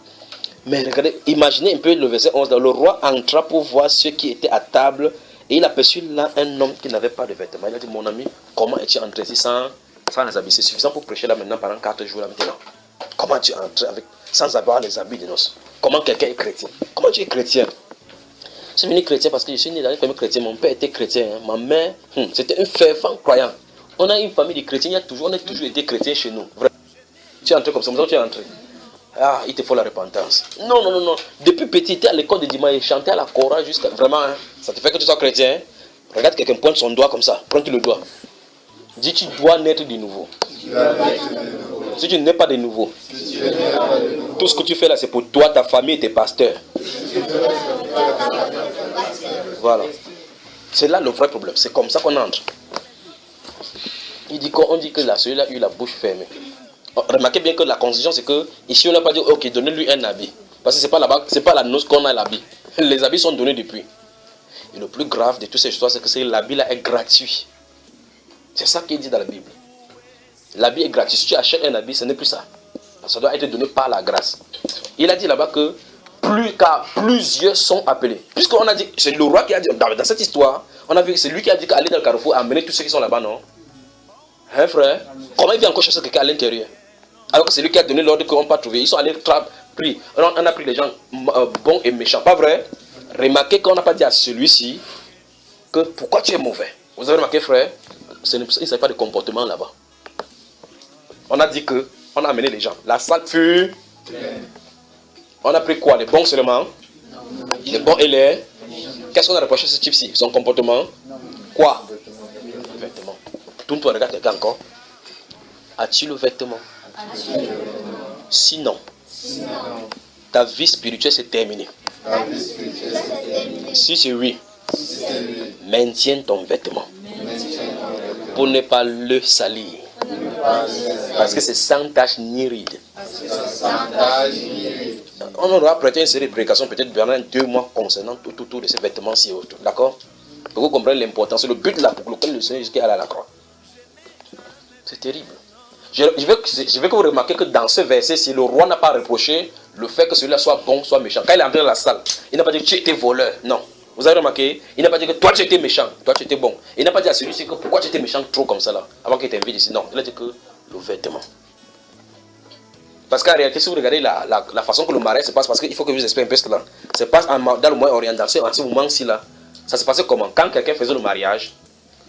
Mais regardez, imaginez un peu le verset 11. Le roi entra pour voir ceux qui étaient à table et il aperçut là un homme qui n'avait pas de vêtements. Il a dit, mon ami, comment es-tu entré ici sans les habits? C'est suffisant pour prêcher là maintenant pendant 4 jours là maintenant. Comment tu es entré sans avoir les habits de noces? Comment quelqu'un est chrétien? Comment tu es chrétien? Je suis venu chrétien parce que je suis né dans une famille chrétienne. Mon père était chrétien. Hein. Ma mère, c'était un fervent croyant. On a une famille de chrétiens. On a toujours été chrétiens chez nous. Vraiment. Tu es entré comme ça. Tu es entré. Ah, il te faut la repentance. Non, non, non, non. Depuis petit, tu es à l'école de dimanche et chanter à la chorale jusqu'à... Vraiment, hein. Ça te fait que tu sois chrétien. Hein. Regarde quelqu'un pointe son doigt comme ça. Prends-tu le doigt. Dis, tu dois naître de nouveau. Si tu n'es pas de nouveau, tout ce que tu fais là, c'est pour toi, ta famille et tes pasteurs. Voilà. C'est là le vrai problème. C'est comme ça qu'on entre. On dit que celui-là a eu la bouche fermée. Remarquez bien que la condition, c'est que ici, on n'a pas dit, ok, donnez-lui un habit. Parce que ce n'est pas là-bas, c'est pas la noce qu'on a l'habit. Les habits sont donnés depuis. Et le plus grave de toutes ces histoires, c'est que l'habit là est gratuit. C'est ça qui est dit dans la Bible. L'habit est gratuit. Si tu achètes un habit, ce n'est plus ça. Ça doit être donné par la grâce. Il a dit là-bas que car plusieurs sont appelés. Puisqu'on a dit, c'est le roi qui a dit, dans cette histoire, on a vu que c'est lui qui a dit qu'aller dans le carrefour, amener tous ceux qui sont là-bas, non? Hein, frère? Comment il vient encore chercher quelqu'un à l'intérieur? Alors que c'est lui qui a donné l'ordre qu'on ne peut pas trouver. Ils sont allés pris. On a pris les gens bons et méchants. Pas vrai? Remarquez qu'on n'a pas dit à celui-ci que pourquoi tu es mauvais. Vous avez remarqué, frère? Il ne s'agit pas de comportement là-bas. On a dit que, on a amené les gens. La salle fut... On a pris quoi? Les bons seulement? Les bons et les... Qu'est-ce qu'on a reproché à ce type-ci? Son comportement? Quoi? Le vêtement. Tout le monde regarde quelqu'un encore. As-tu le vêtement? Sinon, ta vie spirituelle s'est terminée. Si c'est oui, maintiens ton vêtement pour ne pas le salir. Parce que c'est sans tache ni ride. On aura prêté une série de prédications peut-être pendant 2 mois concernant tout autour de ces vêtements-ci. D'accord? Pour que vous compreniez l'importance. C'est le but là pour lequel le Seigneur Jésus est allé à la croix. C'est terrible. Je veux que vous remarquez que dans ce verset-ci, le roi n'a pas reproché le fait que celui-là soit bon, soit méchant. Quand il est entré dans la salle, il n'a pas dit que tu étais voleur. Non. Vous avez remarqué? Il n'a pas dit que toi tu étais méchant, toi tu étais bon. Il n'a pas dit à celui-ci que pourquoi tu étais méchant trop comme ça là, avant qu'il t'invite ici. Non. Il a dit que le vêtement. Parce qu'en réalité, si vous regardez la façon que le mariage se passe, parce qu'il faut que je vous explique un peu cela. Ça passe dans le moyen oriental, en ce moment-ci là. Ça se passait comment? Quand quelqu'un faisait le mariage,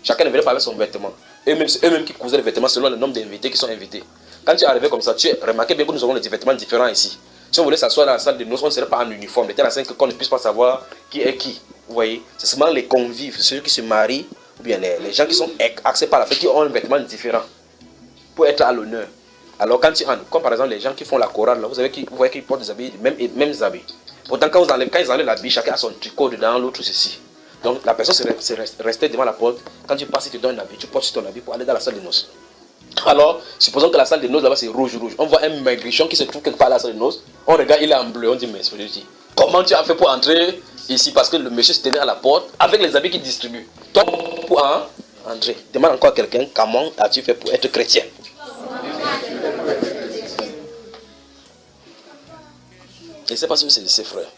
chacun ne venait pas avec son vêtement. Eux-mêmes qui cousaient les vêtements selon le nombre d'invités qui sont invités. Quand tu es arrivé comme ça, tu remarquez bien que nous avons des vêtements différents ici. Si on voulait s'asseoir dans la salle de noces, on ne serait pas en uniforme. De telle façon qu'on ne puisse pas savoir qui est qui. Vous voyez? C'est seulement les convives, ceux qui se marient, ou bien les gens qui sont axés par la fête, qui ont un vêtement différent pour être à l'honneur. Alors quand tu entres, comme par exemple les gens qui font la chorale, là, vous voyez qu'ils portent des habits, mêmes habits. Pourtant quand ils enlèvent l'habit, chacun a son tricot dedans, l'autre ceci. Donc la personne c'est restée devant la porte. Quand tu passes, il te donne un habit, tu portes ton habit pour aller dans la salle de noces. Alors, supposons que la salle de noces là-bas c'est rouge. On voit un maigrichon qui se trouve quelque part à la salle de noces. On regarde, il est en bleu. On dit, mais comment tu as fait pour entrer ici? Parce que le monsieur se tenait à la porte avec les habits qu'il distribue. Toi, pour entrer, demande encore à quelqu'un, comment as-tu fait pour être chrétien? Je ne sais pas si c'est de ses frères.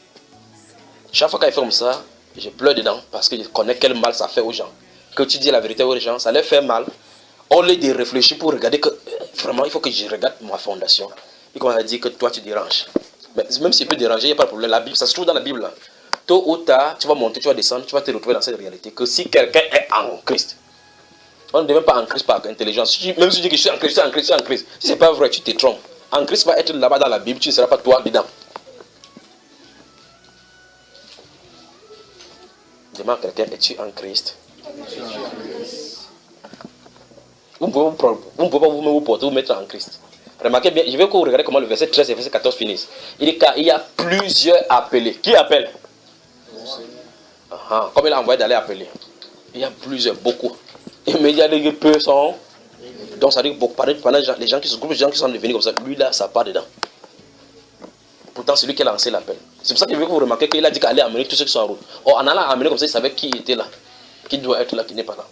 Chaque fois qu'il fait comme ça, je pleure dedans parce que je connais quel mal ça fait aux gens. Que tu dis la vérité aux gens, ça leur fait mal. Au lieu de réfléchir pour regarder que vraiment il faut que je regarde ma fondation. Et qu'on a dit que toi tu déranges. Mais même s'il peut déranger, il n'y a pas de problème. La Bible, ça se trouve dans la Bible. Là. Tôt ou tard, tu vas monter, tu vas descendre, tu vas te retrouver dans cette réalité. Que si quelqu'un est en Christ, on ne devient pas en Christ par intelligence. Même si tu dis que je suis en Christ, je suis en Christ. Si ce n'est pas vrai, tu te trompes. En Christ va être là-bas dans la Bible, tu ne seras pas toi dedans. Demande à quelqu'un, es-tu en Christ? Vous ne pouvez pas vous porter, vous mettre en Christ. Remarquez bien, je veux que vous regardiez comment le verset 13 et le verset 14 finissent. Il dit qu'il y a plusieurs appelés. Qui appelle? Comme il a envoyé d'aller appeler. Il y a plusieurs, beaucoup. Mais il y a des peu sont. Donc ça veut dire pour parler pendant les gens qui se groupent, les gens qui sont devenus comme ça, lui là, ça part dedans. Pourtant, c'est lui qui a lancé l'appel. C'est pour ça que je veux que vous remarquez qu'il a dit qu'allait amener tous ceux qui sont en route. Or, en allant amener comme ça, il savait qui était là, qui doit être là, qui n'est pas là.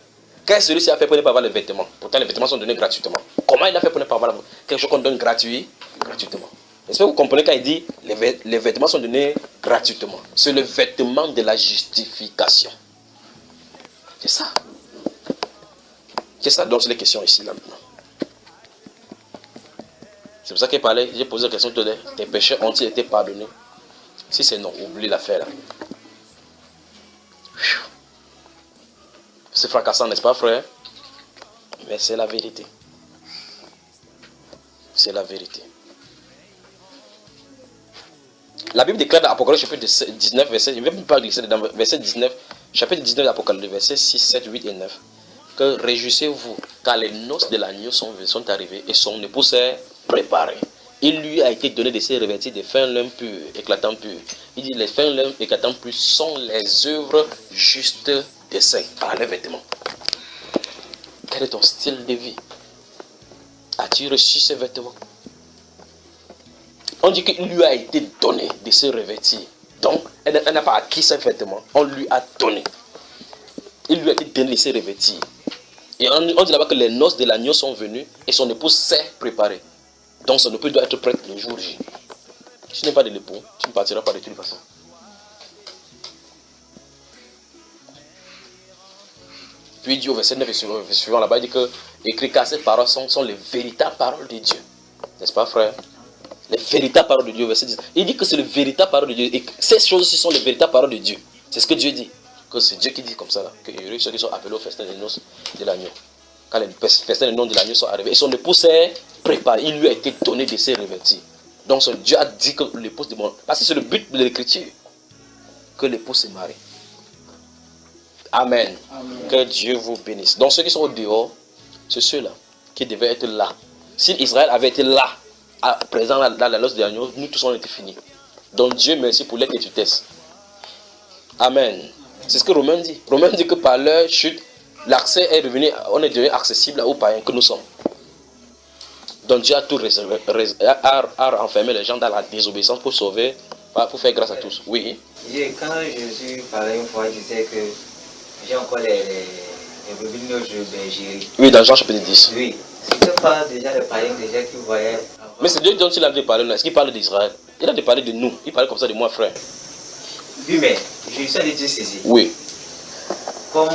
Qu'est-ce que celui-ci a fait pour ne pas avoir les vêtements? Pourtant, les vêtements sont donnés gratuitement. Comment il a fait pour ne pas avoir quelque chose qu'on donne gratuitement? Est-ce que vous comprenez quand il dit les vêtements sont donnés gratuitement? C'est le vêtement de la justification. C'est ça. C'est ça, donc c'est les questions ici, là, maintenant. C'est pour ça qu'il parlait, j'ai posé la question tout à l'heure. Tes péchés ont-ils été pardonnés? Si c'est non, oublie l'affaire là. C'est fracassant, n'est-ce pas, frère? Mais c'est la vérité. C'est la vérité. La Bible déclare dans Apocalypse chapitre 19, verset, je ne vais pas glisser dans verset 19, chapitre 19 d'Apocalypse, verset 6, 7, 8 et 9. Que réjouissez-vous, car les noces de l'agneau sont arrivées et son épouse est préparée. Il lui a été donné de se revêtir de fins lin purs, éclatants purs. Il dit les fins lin éclatants purs sont les œuvres justes des saints. Par les vêtements. Quel est ton style de vie? As-tu reçu ces vêtements? On dit qu'il lui a été donné de se revêtir. Donc, elle n'a pas acquis ces vêtements. On lui a donné. Il lui a été donné de se revêtir. Et on dit là-bas que les noces de l'agneau sont venues et son épouse s'est préparée. Donc son épouse doit être prête le jour J. Si tu n'es pas de l'époux, tu ne partiras pas de toute façon. Puis il dit au verset 9 et suivant là-bas, il dit que écrit car ces paroles sont les véritables paroles de Dieu. N'est-ce pas, frère? Les véritables paroles de Dieu, verset 10. Il dit que c'est les véritables paroles de Dieu. Et ces choses-ci sont les véritables paroles de Dieu. C'est ce que Dieu dit. Que c'est Dieu qui dit comme ça, là, que heureux ceux qui sont appelés au festin des noces de l'agneau. Quand les festins des noces de l'agneau sont arrivés, et son épouse s'est préparée, il lui a été donné de se revêtir. Donc Dieu a dit que l'épouse de mon... Parce que c'est le but de l'écriture, que l'épouse se marie. Amen. Amen. Que Dieu vous bénisse. Donc ceux qui sont au dehors, c'est ceux-là qui devaient être là. Si Israël avait été là, à présent dans la noce de l'agneau, nous tous on était finis. Donc Dieu merci pour l'aide et tutesse. Amen. C'est ce que Romain dit. Romain dit que par leur chute, l'accès est devenu, on est devenu accessible aux païens que nous sommes. Donc Dieu a tout réservé, a enfermé les gens dans la désobéissance pour sauver, pour faire grâce à tous. Oui. Quand Jésus parlait une fois, il disait que j'ai encore les brebis de bergerie. Oui, dans Jean chapitre 10. Oui. C'était pas déjà les païens déjà qui voyaient. Mais c'est Dieu dont il a de parler là. Est-ce qu'il parle d'Israël? Il a de parler de nous. Il parle comme ça de moi, frère. Oui, mais Jésus a dit ceci. Oui. Comme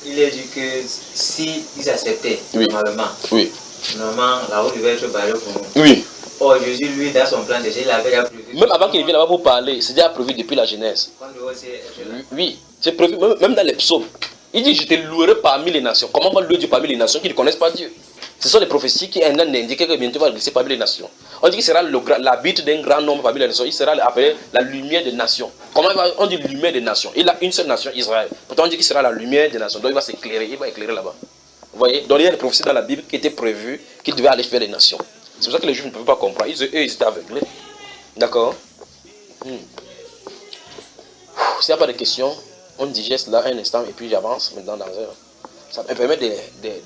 il a dit que si ils acceptaient, oui. Normalement, oui. Normalement, la route devait être barrée pour nous. Oui. Oh, Jésus, lui, dans son plan, déjà, il avait déjà prévu. Même avant qu'il vienne là-bas pour parler, c'est déjà prévu depuis la Genèse. Oui, c'est prévu, même dans les psaumes. Il dit, je te louerai parmi les nations. Comment va louer Dieu parmi les nations qui ne connaissent pas Dieu? Ce sont les prophéties qui indiquent que bientôt va glisser parmi les nations. On dit qu'il sera l'habit d'un grand nombre parmi les nations. Il sera appelé la lumière des nations. Comment on dit lumière des nations? Il a une seule nation, Israël. Pourtant, on dit qu'il sera la lumière des nations. Donc, il va s'éclairer. Il va éclairer là-bas. Vous voyez? Donc, il y a des prophéties dans la Bible qui étaient prévues qu'il devait aller faire les nations. C'est pour ça que les Juifs ne peuvent pas comprendre. Eux, ils étaient aveuglés. D'accord? S'il n'y a pas de questions, on digeste là un instant et puis j'avance maintenant dans un... Ça me permet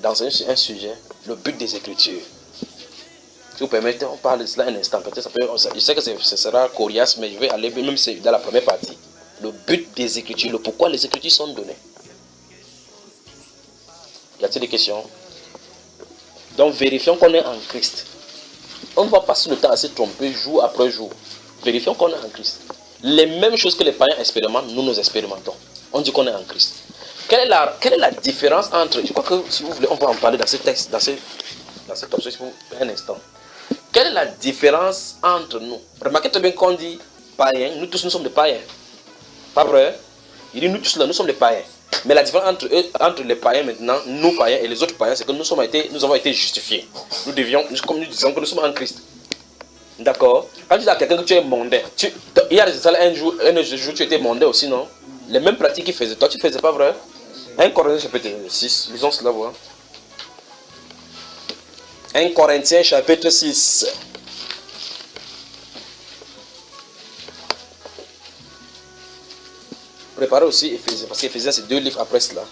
d'enseigner sur un sujet, le but des Écritures. Si vous permettez, on parle de cela un instant. Peut-être je sais que ce sera coriace, mais je vais aller, même si c'est dans la première partie. Le but des Écritures, le pourquoi les Écritures sont données. Y a-t-il des questions? Donc vérifions qu'on est en Christ. On ne va pas passer le temps à se tromper jour après jour. Vérifions qu'on est en Christ. Les mêmes choses que les païens expérimentent, nous expérimentons. On dit qu'on est en Christ. Quelle est la différence entre... Je crois que si vous voulez, on va en parler dans ce texte, dans cette option, un instant. Quelle est la différence entre nous? Remarquez très bien qu'on dit païens, nous tous nous sommes des païens. Pas vrai? Il dit nous tous là, nous sommes des païens. Mais la différence entre les païens maintenant, nous païens et les autres païens, c'est que nous avons été justifiés. Comme nous disons que nous sommes en Christ. D'accord? Quand tu dis à quelqu'un que tu es mondain, hier un jour tu étais mondain aussi, non? Les mêmes pratiques qu'il faisait, toi tu ne faisais pas, vrai? 1 Corinthiens chapitre 6, lisons cela, voir. 1 Corinthiens chapitre 6. Préparez aussi Éphésiens, parce qu'Éphésiens c'est 2 livres après cela.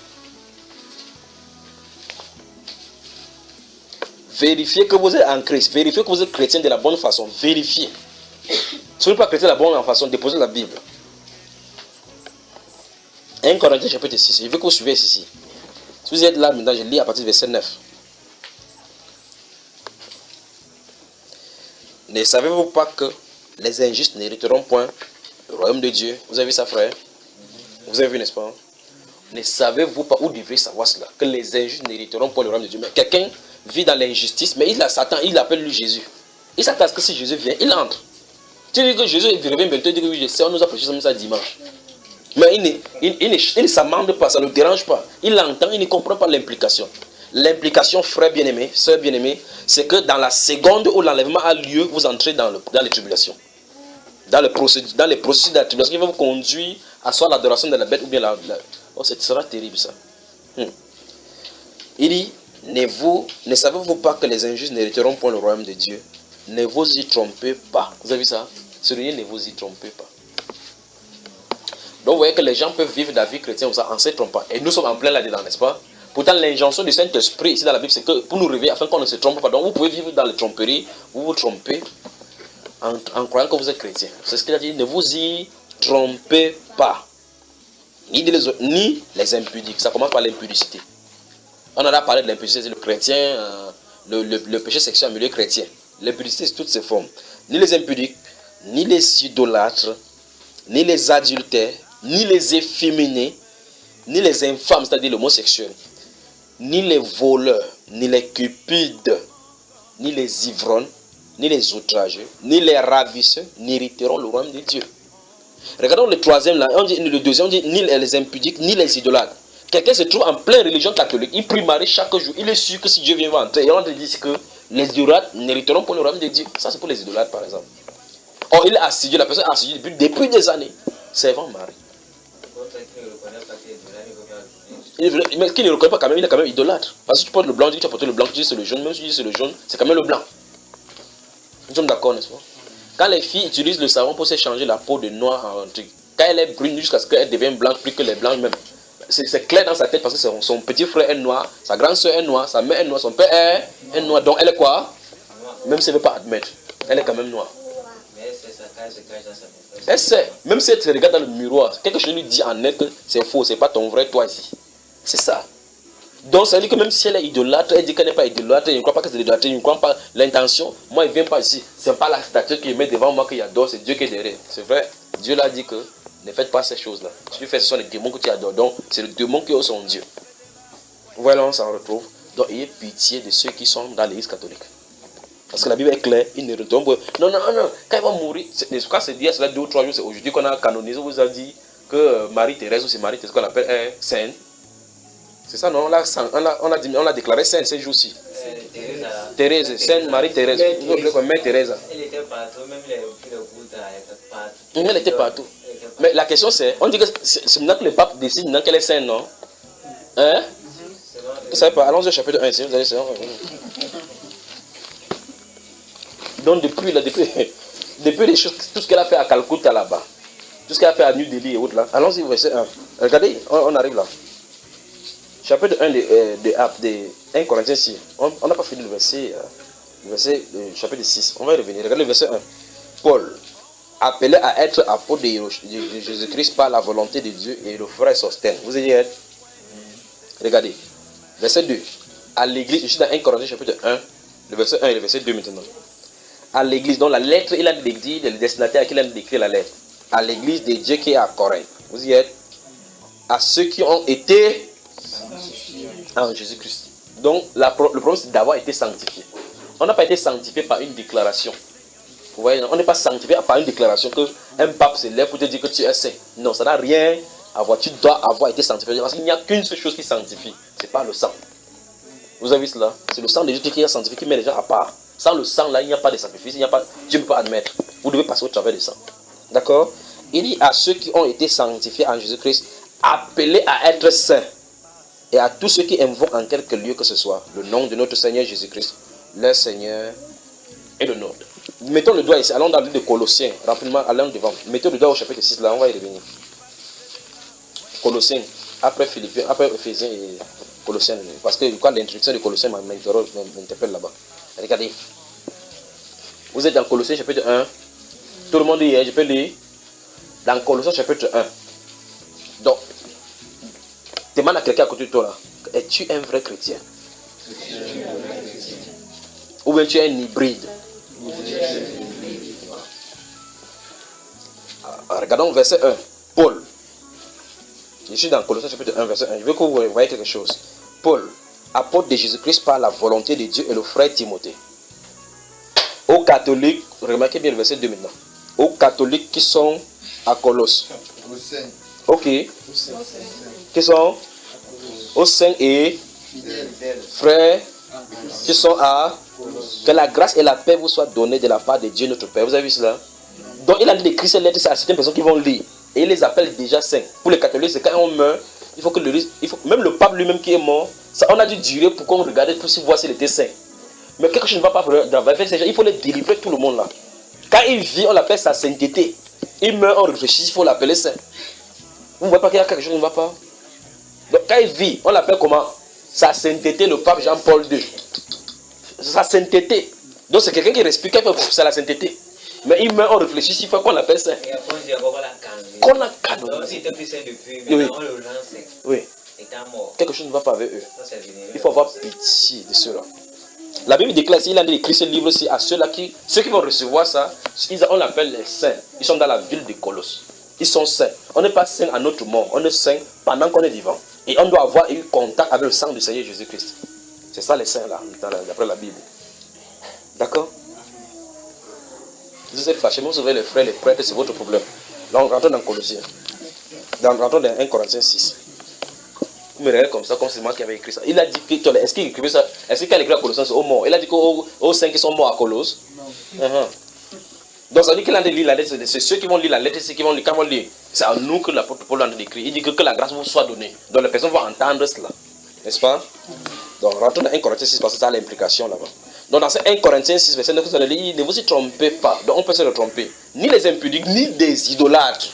Vérifiez que vous êtes en Christ. Vérifiez que vous êtes chrétien de la bonne façon. Vérifiez. Si vous n'êtes pas chrétien de la bonne façon, déposez la Bible. 1 Corinthiens chapitre 6. Je veux que vous suivez ici. Si vous êtes là maintenant, je lis à partir du verset 9. Ne savez-vous pas que les injustes n'hériteront point le royaume de Dieu? Vous avez vu ça, frère? Vous avez vu, n'est-ce pas? Ne savez-vous pas, où devez savoir cela? Que les injustes n'hériteront point le royaume de Dieu. Mais quelqu'un vit dans l'injustice, mais il a Satan, il appelle lui Jésus. Il s'attend que si Jésus vient, il entre. Tu dis que Jésus revient bientôt, il dit que oui, je sais, on nous a prêché ça dimanche. Mais il ne s'amende pas, ça ne le dérange pas. Il entend, il ne comprend pas l'implication. L'implication, frère bien-aimé, soeur bien-aimée, c'est que dans la seconde où l'enlèvement a lieu, vous entrez dans les tribulations. Dans les processus de la tribulation qui va vous conduire à soit l'adoration de la bête ou bien Oh, ce sera terrible ça. Il dit, ne savez-vous pas que les injustes n'hériteront point le royaume de Dieu? Ne vous y trompez pas. Vous avez vu ça? Soulignez, ne vous y trompez pas. Donc vous voyez que les gens peuvent vivre la vie chrétienne en se trompant. Et nous sommes en plein là-dedans, n'est-ce pas? Pourtant, l'injonction du Saint-Esprit ici dans la Bible, c'est que pour nous réveiller afin qu'on ne se trompe pas. Donc vous pouvez vivre dans les tromperies, vous vous trompez en croyant que vous êtes chrétien. C'est ce qu'il a dit, ne vous y trompez pas. Ni les impudiques. Ça commence par l'impudicité. On en a parlé de l'impudicité, le chrétien, le péché sexuel en milieu chrétien. L'impudicité, c'est toutes ses formes. Ni les impudiques, ni les idolâtres, ni les adultères, ni les efféminés, ni les infâmes, c'est-à-dire l'homosexuel, ni les voleurs, ni les cupides, ni les ivrognes, ni les outrageux, ni les ravisseurs n'hériteront le royaume de Dieu. Regardons le troisième, là, le deuxième, on dit ni les impudiques, ni les idolâtres. Quelqu'un se trouve en pleine religion catholique, il prie Marie chaque jour, il est sûr que si Dieu vient entrer, et on te dit que les idolâtres n'hériteront pas le royaume de Dieu. Ça, c'est pour les idolâtres, par exemple. Or, il est assidu, la personne est assidue depuis des années, servant Marie. Mais qui ne le reconnaît pas quand même, il est quand même idolâtre. Parce que tu portes le blanc, tu dis que tu as porté le blanc, tu dis c'est le jaune, même si tu dis c'est le jaune, c'est quand même le blanc. Nous sommes d'accord, n'est-ce pas? Quand les filles utilisent le savon pour se changer la peau de noir en truc, quand elle est brune jusqu'à ce qu'elle devienne blanche, plus que les blancs même, c'est clair dans sa tête parce que son petit frère est noir, sa grande soeur est noire, sa mère est noire, son père est noir. Donc elle est quoi? Même si elle ne veut pas admettre, elle est quand même noire. Elle sait, même si elle te regarde dans le miroir, quelque chose lui dit en net que c'est faux, c'est pas ton vrai toi ici. C'est ça. Donc ça veut dire que même si elle est idolâtre, elle dit qu'elle n'est pas idolâtre, elle ne croit pas que c'est idolâtre, elle ne croit pas l'intention. Moi, il ne vient pas ici. Ce n'est pas la statue qui met devant moi qu'il adore, c'est Dieu qui est derrière. C'est vrai. Dieu l'a dit que ne faites pas ces choses-là. Si tu fais, ce sont les démons que tu adores. Donc c'est le démon qui est son Dieu. Voilà, on s'en retrouve. Donc ayez pitié de ceux qui sont dans l'église catholique. Parce que la Bible est claire, il ne retourne pas. Non, quand il va mourir, quand c'est dit, cela 2 ou 3 jours, c'est aujourd'hui qu'on a canonisé, on vous a dit que Marie-Thérèse, ou c'est Marie-Thérèse qu'on appelle sainte. C'est ça, non? On l'a déclaré sainte ces jours-ci. Thérèse, Sainte Marie-Thérèse. Mère Thérèse. Elle était partout, même les Bouddha étaient partout. Elle était partout. Mais la question c'est, on dit que c'est maintenant que le pape décide maintenant qu'elle est sainte, non? Hein? Vous savez pas, allons au chapitre 1, si vous allez savoir. Donc depuis les choses, tout ce qu'elle a fait à Calcutta là-bas, tout ce qu'elle a fait à New Delhi et autres là, allons-y au verset 1. Regardez, on arrive là. Chapitre 1 de 1 Corinthiens 6. On n'a pas fini le verset chapitre 6. On va y revenir. Regardez le verset 1. Paul, appelé à être apôtre de Jésus-Christ par la volonté de Dieu, et le frère Sostène. Vous allez être. Regardez. Verset 2. À l'église, je suis dans 1 Corinthiens chapitre 1, le verset 1 et le verset 2 maintenant. À l'église, dans la lettre, il a dit le destinataire à qui il a écrit la lettre. À l'église de Dieu qui est à Corinthe. Vous y êtes. À ceux qui ont été en Jésus-Christ. Donc, le problème, c'est d'avoir été sanctifié. On n'a pas été sanctifié par une déclaration. Vous voyez, on n'est pas sanctifié par une déclaration qu'un pape se lève pour te dire que tu es saint. Non, ça n'a rien à voir. Tu dois avoir été sanctifié. Parce qu'il n'y a qu'une seule chose qui sanctifie. Ce n'est pas le sang. Vous avez vu cela? C'est le sang de Jésus qui est sanctifié, qui met les gens à part. Sans le sang, là, il n'y a pas de sacrifice. Dieu ne peut pas admettre. Vous devez passer au travers du sang. D'accord? Il dit à ceux qui ont été sanctifiés en Jésus-Christ, appelés à être saints. Et à tous ceux qui invoquent en quelque lieu que ce soit le nom de notre Seigneur Jésus-Christ, leur Seigneur et le nôtre. Mettons le doigt ici, allons dans le livre de Colossiens, rapidement, allons devant. Mettons le doigt au chapitre 6, là, on va y revenir. Colossiens, après Philippiens, après Éphésiens et Colossiens. Parce que quand l'introduction de Colossiens m'interpelle là-bas. Regardez. Vous êtes dans Colossiens chapitre 1. Tout le monde dit, je peux lire. Dans Colossiens chapitre 1. Donc, demande à quelqu'un à côté de toi là. Es-tu un vrai chrétien? Ou bien tu es un hybride? Regardons verset 1. Paul. Je suis dans Colossiens chapitre 1, verset 1. Je veux que vous voyez quelque chose. Paul, apôtre de Jésus-Christ par la volonté de Dieu, et le frère Timothée. Aux catholiques, remarquez bien le verset 2 maintenant. Aux catholiques qui sont à Colosse. Ok. Qui sont aux saints et frères qui sont à... Que la grâce et la paix vous soient données de la part de Dieu notre Père. Vous avez vu cela? Donc il a écrit ces lettres à certaines personnes qui vont lire. Et il les appelle déjà saints. Pour les catholiques, c'est quand on meurt, il faut que même le pape lui-même qui est mort, ça, on a dû durer pour qu'on regarde pour voir s'il était saint. Mais quelque chose ne va pas dans la vie, il faut les délivrer tout le monde là. Quand il vit, on l'appelle sa sainteté. Il meurt, on réfléchit, il faut l'appeler saint. Vous ne voyez pas qu'il y a quelque chose qui ne va pas? Donc quand il vit, on l'appelle comment? Sa sainteté, le pape Jean-Paul II. Sa sainteté. Donc c'est quelqu'un qui respire, c'est la sainteté. Mais il meurt, on réfléchit, il faut qu'on l'appelle saint. Et après on dit qu'on l'a canonné. Qu'on l'a canonné. Donc s'il était plus saint depuis, mais on le lance. Oui. Étant mort. Quelque chose ne va pas avec eux. Ça, c'est généreux. Il faut avoir pitié de ceux-là. La Bible déclare, il a écrit ce livre aussi à ceux-là ceux qui vont recevoir ça, on l'appelle les saints. Ils sont dans la ville de Colosse. Ils sont saints. On n'est pas saint à notre mort, on est saint pendant qu'on est vivant. Et on doit avoir eu contact avec le sang du Seigneur Jésus-Christ. C'est ça les saints là, d'après la Bible. D'accord? Vous êtes fâchés, vous sauvez les frères, les prêtres, c'est votre problème. Là, on rentre dans Colossiens. Rentrons dans 1 Corinthiens 6. Vous me regardez comme ça, comme c'est moi qui avais écrit ça. Il a dit que, est-ce qu'il écrivait ça? Est-ce qu'il a écrit à Colossiens, c'est aux morts? Il a dit qu'aux saints qui sont morts à Colosse. Non. Donc ça dit qu'il a dit la lettre, c'est ceux qui vont lire la lettre, ceux qui vont lire, quand on lit. C'est à nous que l'apôtre Paul a écrit. Il dit que la grâce vous soit donnée. Donc les personnes vont entendre cela. N'est-ce pas? Donc rentrons dans 1 Corinthiens 6 parce que ça a l'implication là-bas. Donc dans ce 1 Corinthiens 6, verset 9, vous allez lire, ne vous y trompez pas. Donc on peut se tromper. Ni les impudiques, ni des idolâtres.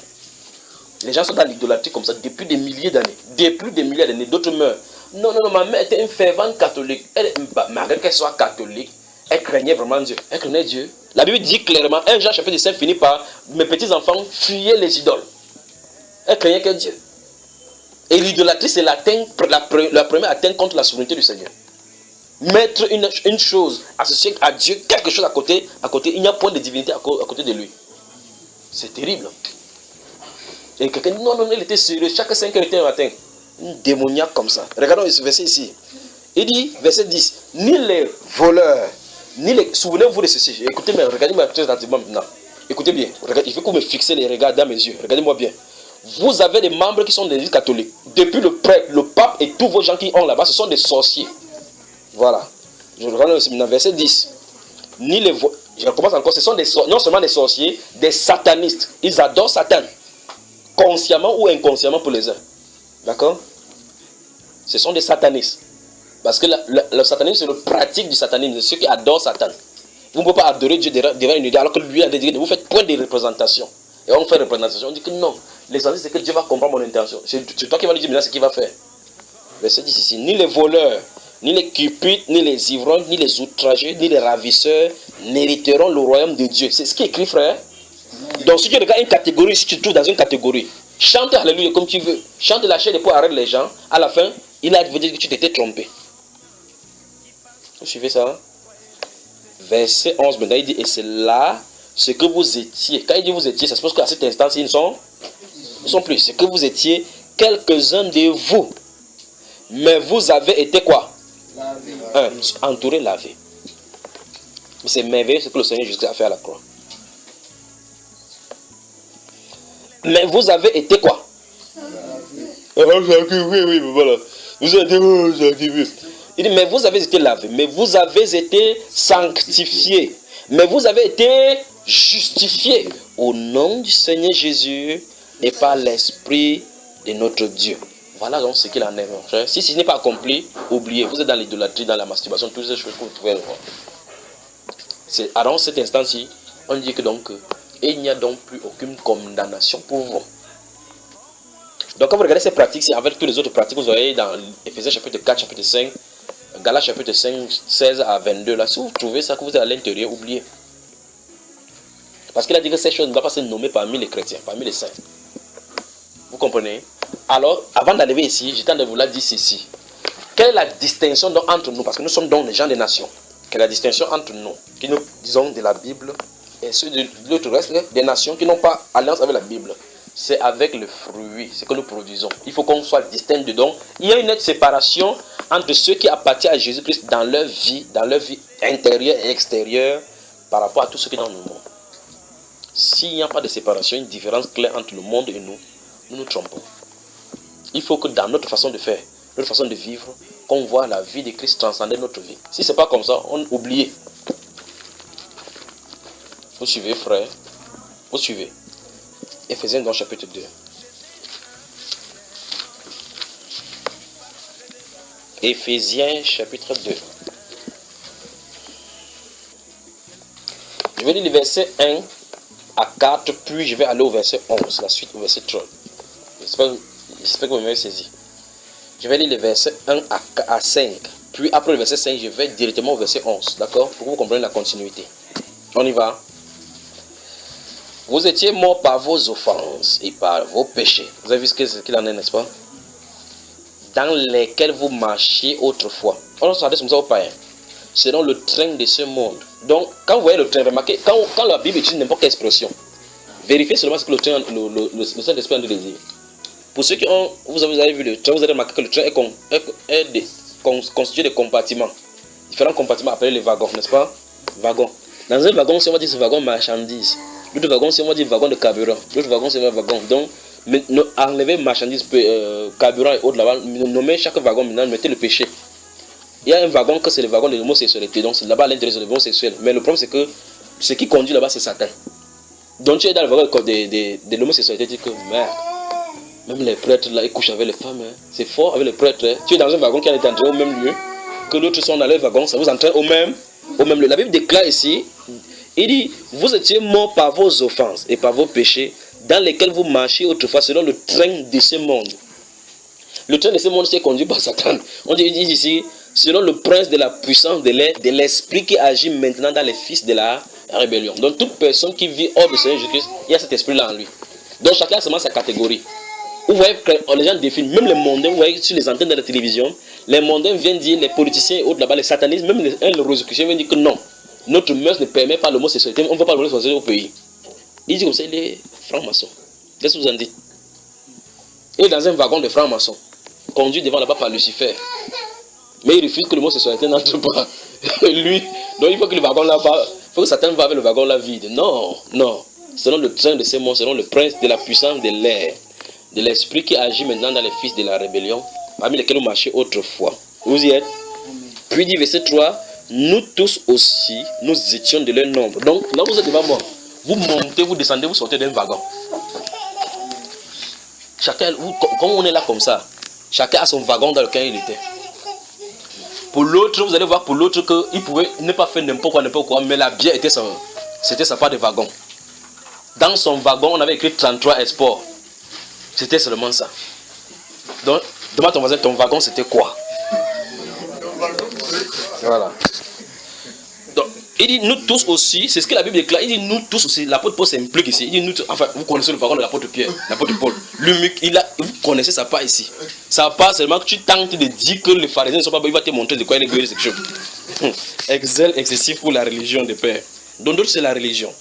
Les gens sont dans l'idolâtrie comme ça depuis des milliers d'années. Depuis des milliers d'années, d'autres meurent. Non, ma mère était une fervente catholique. Malgré qu'elle soit catholique, elle craignait vraiment Dieu. Elle craignait Dieu. La Bible dit clairement, 1 Jean chapitre 5 finit par, mes petits-enfants fuyaient les idoles. Elle craignait que Dieu. Et l'idolâtrie, c'est la première atteinte contre la souveraineté du Seigneur. Mettre une chose associée à Dieu, quelque chose à côté, il n'y a point de divinité à côté de lui. C'est terrible. Et quelqu'un dit, non, il était sérieux, chaque 5 heures était un matin. Une démoniaque comme ça. Regardons ce verset ici. Il dit, verset 10, ni les voleurs, ni les... Souvenez-vous de ceci. Écoutez-moi, regardez-moi très attentivement maintenant. Écoutez bien, il faut que vous me fixez les regards dans mes yeux. Regardez-moi bien. Vous avez des membres qui sont des églises catholiques. Depuis le prêtre, le pape et tous vos gens qui ont là-bas, ce sont des sorciers. Voilà. Je regarde maintenant, verset 10. Ni les voleurs. Je recommence encore, ce sont non seulement des sorciers, des satanistes. Ils adorent Satan. Consciemment ou inconsciemment pour les uns. D'accord? Ce sont des satanistes. Parce que le satanisme, c'est le pratique du satanisme. C'est ceux qui adorent Satan. Vous ne pouvez pas adorer Dieu devant une idée alors que lui a dédié. Vous faites point de représentation. Et on fait représentation. On dit que non. L'essentiel, c'est que Dieu va comprendre mon intention. C'est toi qui vas lui dire maintenant ce qu'il va faire. Verset 10 ici. Ni les voleurs, ni les cupides, ni les ivrognes, ni les outrageux, ni les ravisseurs n'hériteront le royaume de Dieu. C'est ce qui est écrit, frère. Donc si tu regardes une catégorie, si tu te trouves dans une catégorie, chante Alléluia comme tu veux. Chante la chair des poids, arrête les gens. À la fin, il a dit que tu t'étais trompé. Vous suivez ça? Hein? Verset 11, maintenant il dit, et c'est là ce que vous étiez. Quand il dit vous étiez, ça se pose qu'à cet instant, ils ne sont plus. C'est que vous étiez quelques-uns de vous. Mais vous avez été quoi? Entouré, lavé. Mais c'est merveilleux ce que le Seigneur Jésus a fait à la croix. Mais vous avez été quoi? Oui, voilà. Vous avez été Il dit, mais vous avez été lavé, mais vous avez été sanctifié, mais vous avez été justifié au nom du Seigneur Jésus et par l'Esprit de notre Dieu. Voilà donc ce qu'il en est. Si ce n'est pas accompli, oubliez. Vous êtes dans l'idolâtrie, dans la masturbation, toutes ces choses que vous pouvez voir. C'est à cet instant-ci, on dit que donc, il n'y a donc plus aucune condamnation pour vous. Donc quand vous regardez ces pratiques, c'est avec toutes les autres pratiques, vous voyez dans Ephésiens chapitre 4, chapitre 5, Galates chapitre 5, 16 à 22, là, si vous trouvez ça que vous êtes à l'intérieur, oubliez. Parce qu'il a dit que ces choses ne doivent pas se nommer parmi les chrétiens, parmi les saints. Vous comprenez? Alors, avant d'arriver ici, j'étais en train de vous la dire ceci. Quelle est la distinction donc entre nous? Parce que nous sommes donc les gens des nations. Quelle est la distinction entre nous, qui nous disons de la Bible, et ceux de l'autre reste des nations qui n'ont pas alliance avec la Bible? C'est avec le fruit, ce que nous produisons. Il faut qu'on soit distinct dedans. Il y a une nette séparation entre ceux qui appartiennent à Jésus-Christ dans leur vie intérieure et extérieure, par rapport à tous ceux qui sont dans le monde. S'il n'y a pas de séparation, une différence claire entre le monde et nous, nous nous trompons. Il faut que dans notre façon de faire, notre façon de vivre, qu'on voit la vie de Christ transcender notre vie. Si ce n'est pas comme ça, on oublie. Vous suivez, frère? Vous suivez? Éphésiens dans chapitre 2. Éphésiens chapitre 2. Je vais lire les versets 1 à 4, puis je vais aller au verset 11, la suite au verset 3. J'espère que vous m'avez saisi. Je vais lire les versets 1 à 5, puis après le verset 5, je vais directement au verset 11, d'accord? Pour que vous compreniez la continuité. On y va. Vous étiez morts par vos offenses et par vos péchés. Vous avez vu ce qu'il en est, n'est-ce pas? Dans lesquels vous marchiez autrefois. On s'adresse comme ça aux païens. Selon le train de ce monde. Donc, quand vous voyez le train, remarquez, quand la Bible utilise n'importe quelle expression, vérifiez seulement ce que le train, le Saint-Esprit a de dire. Pour ceux qui ont, vous avez vu le train, vous avez remarqué que le train est constitué de compartiments. Différents compartiments appelés les wagons, n'est-ce pas? Wagons. Dans un wagon, si on va dire ce wagon marchandises. L'autre wagon, si on va dire wagon de carburant. L'autre wagon, c'est un wagon. Donc, enlever marchandises, carburant et autres là-bas, nommer chaque wagon, maintenant, mettez le péché. Il y a un wagon que c'est le wagon de l'homosexualité. Donc, là-bas, à l'intérieur, c'est le homosexuel. Mais le problème, c'est que ce qui conduit là-bas, c'est Satan. Donc, tu es dans le wagon de l'homosexualité, tu dis que merde. Même les prêtres, là, ils couchent avec les femmes. Hein. C'est fort avec les prêtres. Hein. Tu es dans un wagon qui a été entraîné au même lieu que l'autre sont dans le wagon. Ça vous entraîne au même lieu. La Bible déclare ici, il dit, vous étiez morts par vos offenses et par vos péchés, dans lesquels vous marchiez autrefois selon le train de ce monde. Le train de ce monde, c'est conduit par Satan. On dit ici, selon le prince de la puissance de l'esprit qui agit maintenant dans les fils de la rébellion. Donc toute personne qui vit hors de Seigneur Jésus-Christ, il y a cet esprit-là en lui. Donc chacun a seulement sa catégorie. Vous voyez que les gens définissent, même les mondains, vous voyez sur les antennes de la télévision, les mondains viennent dire, les politiciens et autres là-bas, les satanistes, même les rosicruciens viennent dire que non, notre mœurs ne permet pas l'homosexualité, on ne veut pas l'homosexualité au pays. Ils disent comme ça, il est franc-maçon. Qu'est-ce que vous en dites? Il est dans un wagon de franc-maçon, conduit devant là-bas par Lucifer. Mais il refuse que l'homosexualité n'entre pas. Lui, donc il faut que le wagon là-bas, il faut que Satan va avec le wagon là vide. Non, non. Selon le train de ces mondes, selon le prince de la puissance de l'air, de l'esprit qui agit maintenant dans les fils de la rébellion, parmi lesquels vous marchez autrefois. Vous y êtes? Puis dit verset 3, nous tous aussi, nous étions de leur nombre. Donc là vous êtes devant moi. Vous montez, vous descendez, vous sortez d'un wagon. Chacun, comme on est là comme ça, chacun a son wagon dans lequel il était. Pour l'autre, vous allez voir pour l'autre qu'il pouvait ne pas faire n'importe quoi, mais la bière c'était sa part de wagon. Dans son wagon, on avait écrit 33 Esport. C'était seulement ça. Donc, demande à ton voisin, ton wagon c'était quoi? Voilà. Donc, il dit nous tous aussi, c'est ce que la Bible déclare, il dit nous tous aussi, l'apôtre Paul s'implique ici. Il dit nous tous, enfin, vous connaissez le wagon de l'apôtre Pierre, l'apôtre Paul. Lui, vous connaissez sa part ici. Sa part seulement que tu tentes de dire que les pharisiens ne sont pas bons, il va te montrer de quoi il est guéri, cette chose. Excel excessif pour la religion de Père. Donc, d'autres, c'est la religion.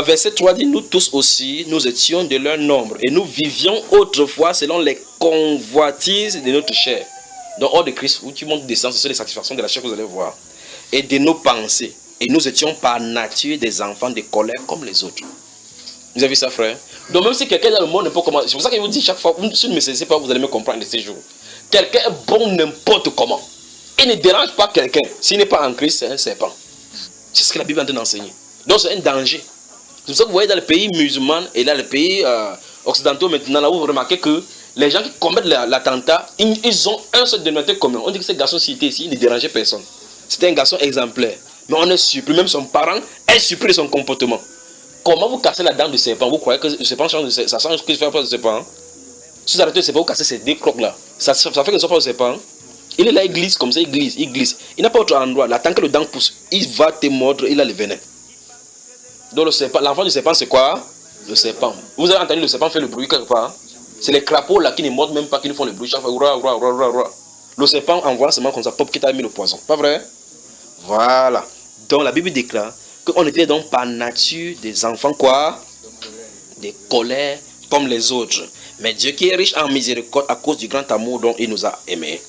Verset 3 dit, nous tous aussi, nous étions de leur nombre et nous vivions autrefois selon les convoitises de notre chair. Donc hors de Christ, où tu montes des sens, c'est les satisfactions de la chair que vous allez voir. Et de nos pensées. Et nous étions par nature des enfants de colère comme les autres. Vous avez vu ça, frère? Donc même si quelqu'un dans le monde n'est pas comment, c'est pour ça qu'il vous dit chaque fois, si vous ne me saisissez pas, vous allez me comprendre de ces jours. Quelqu'un est bon n'importe comment. Il ne dérange pas quelqu'un. S'il n'est pas en Christ, c'est un serpent. C'est ce que la Bible est en train d'enseigner. Donc c'est un danger. C'est pour ça que vous voyez dans les pays musulmans et dans les pays occidentaux maintenant, là où vous remarquez que les gens qui commettent l'attentat, ils ont un seul dénominateur commun. On dit que ce garçon s'il était ici, il ne dérangeait personne. C'était un garçon exemplaire. Mais on est surpris, même son parent est surpris de son comportement. Comment vous cassez la dent du serpent? Vous croyez que le serpent change, ça change ce que je fais pas du serpent? Si vous arrêtez le serpent, vous cassez ces deux crocs-là. Ça fait qu'il ne soit pas au serpent. Il est là, il glisse comme ça, il glisse. Il n'a pas autre endroit. Là, tant que le dent pousse, il va te mordre, il a le venin. Donc le serpent, l'enfant du serpent, c'est quoi? Le serpent. Vous avez entendu le serpent faire le bruit quelque part? C'est les crapauds là qui ne mordent même pas, qui ne font le bruit. Chaque fois, le serpent envoie seulement comme ça, pop, qui t'a mis le poison. Pas vrai? Voilà. Donc la Bible déclare qu'on était donc par nature des enfants quoi? Des colères comme les autres. Mais Dieu qui est riche en miséricorde à cause du grand amour dont il nous a aimés,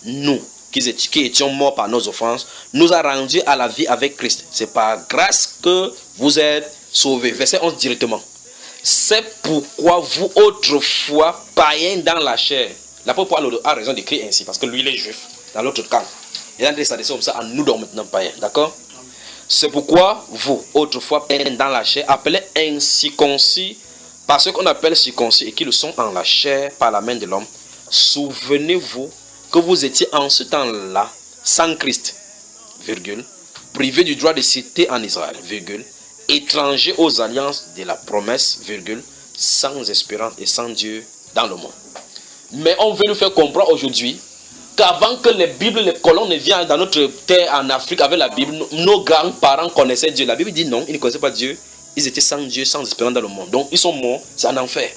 nous qui étions morts par nos offenses, nous a rendus à la vie avec Christ. C'est par grâce que vous êtes sauvés. Verset 11 directement. C'est pourquoi vous autrefois païens dans la chair. L'apôtre Paul a raison d'écrire ainsi parce que lui il est juif dans l'autre camp. Il a s'adresser comme ça à nous donc maintenant païens. D'accord? C'est pourquoi vous autrefois païens dans la chair, appelés incirconcis par ceux qu'on appelle circoncis et qui le sont en la chair par la main de l'homme. Souvenez-vous que vous étiez en ce temps-là sans Christ, virgule, privés du droit de cité en Israël, virgule, étrangers aux alliances de la promesse, virgule, sans espérance et sans Dieu dans le monde. Mais on veut nous faire comprendre aujourd'hui qu'avant que les Bibles, les colons ne viennent dans notre terre en Afrique avec la Bible, nos grands-parents connaissaient Dieu. La Bible dit non, ils ne connaissaient pas Dieu. Ils étaient sans Dieu, sans espérance dans le monde. Donc ils sont morts, c'est un enfer.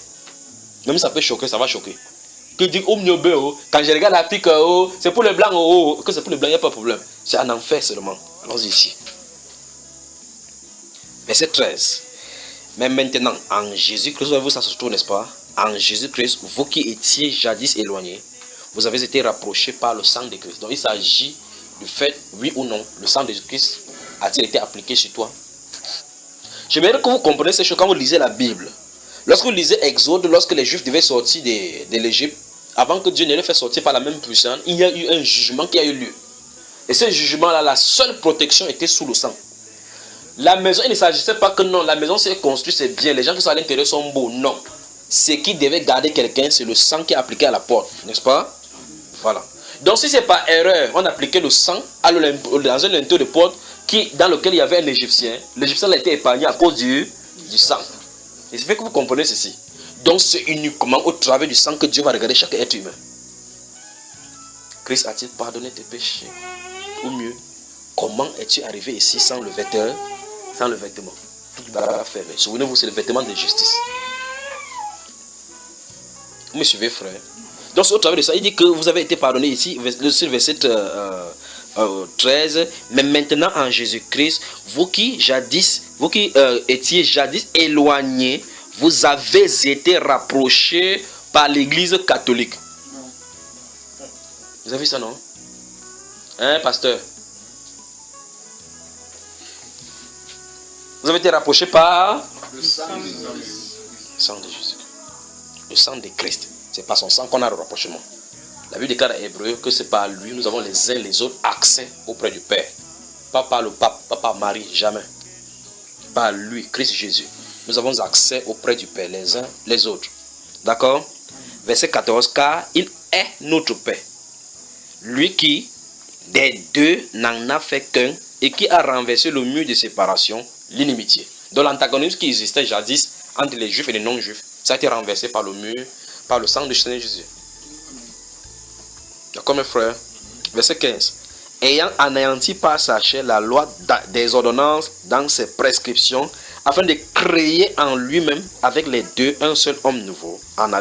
Même si ça peut choquer, ça va choquer. Que dit quand je regarde l'Afrique, c'est pour les blancs, que c'est pour les blancs, il n'y a pas de problème. C'est un enfer seulement. Allons-y ici. Verset 13. Mais maintenant, en Jésus-Christ, vous avez vu ça surtout, n'est-ce pas? En Jésus-Christ, vous qui étiez jadis éloignés, vous avez été rapprochés par le sang de Christ. Donc il s'agit du fait, oui ou non, le sang de Christ a-t-il été appliqué sur toi? J'aimerais que vous compreniez ces choses quand vous lisez la Bible. Lorsque vous lisez Exode, lorsque les Juifs devaient sortir de l'Égypte, avant que Dieu ne les fasse sortir par la même puissance, il y a eu un jugement qui a eu lieu. Et ce jugement-là, la seule protection était sous le sang. La maison, il ne s'agissait pas que non, la maison s'est construite, c'est bien, les gens qui sont à l'intérieur sont beaux. Non. Ce qui devait garder quelqu'un, c'est le sang qui est appliqué à la porte, n'est-ce pas? Voilà. Donc si c'est par erreur, on appliquait le sang dans un linteau de porte dans lequel il y avait un Égyptien, l'Égyptien a été épargné à cause du sang. Et c'est fait que vous comprenez ceci. Donc c'est uniquement au travers du sang que Dieu va regarder chaque être humain. Christ a-t-il pardonné tes péchés? Ou mieux, comment es-tu arrivé ici sans le vêtement? Sans le vêtement. Tout va fermé. Souvenez-vous, c'est le vêtement de justice. Vous me suivez, frère? Donc c'est au travers de ça, il dit que vous avez été pardonné ici, le verset 13. Mais maintenant en Jésus-Christ, vous qui étiez jadis éloignés, vous avez été rapprochés par l'Église catholique. Vous avez vu ça, non? Hein, pasteur? Vous avez été rapprochés par le sang de Jésus. Le sang de Christ. C'est par son sang qu'on a le rapprochement. La Bible déclare à Hébreux que c'est par lui, nous avons les uns les autres accès auprès du Père. Pas par le pape, pas par Marie, jamais. Par lui, Christ Jésus. Nous avons accès auprès du Père, les uns les autres. D'accord? Verset 14, car il est notre Père. Lui qui, des deux, n'en a fait qu'un et qui a renversé le mur de séparation, l'inimitié. Donc l'antagonisme qui existait jadis entre les Juifs et les non-Juifs, ça a été renversé par le mur, par le sang de Seigneur Jésus. D'accord mes frères? Verset 15. Ayant anéanti par sa chair la loi des ordonnances dans ses prescriptions, afin de créer en lui-même avec les deux un seul homme nouveau, en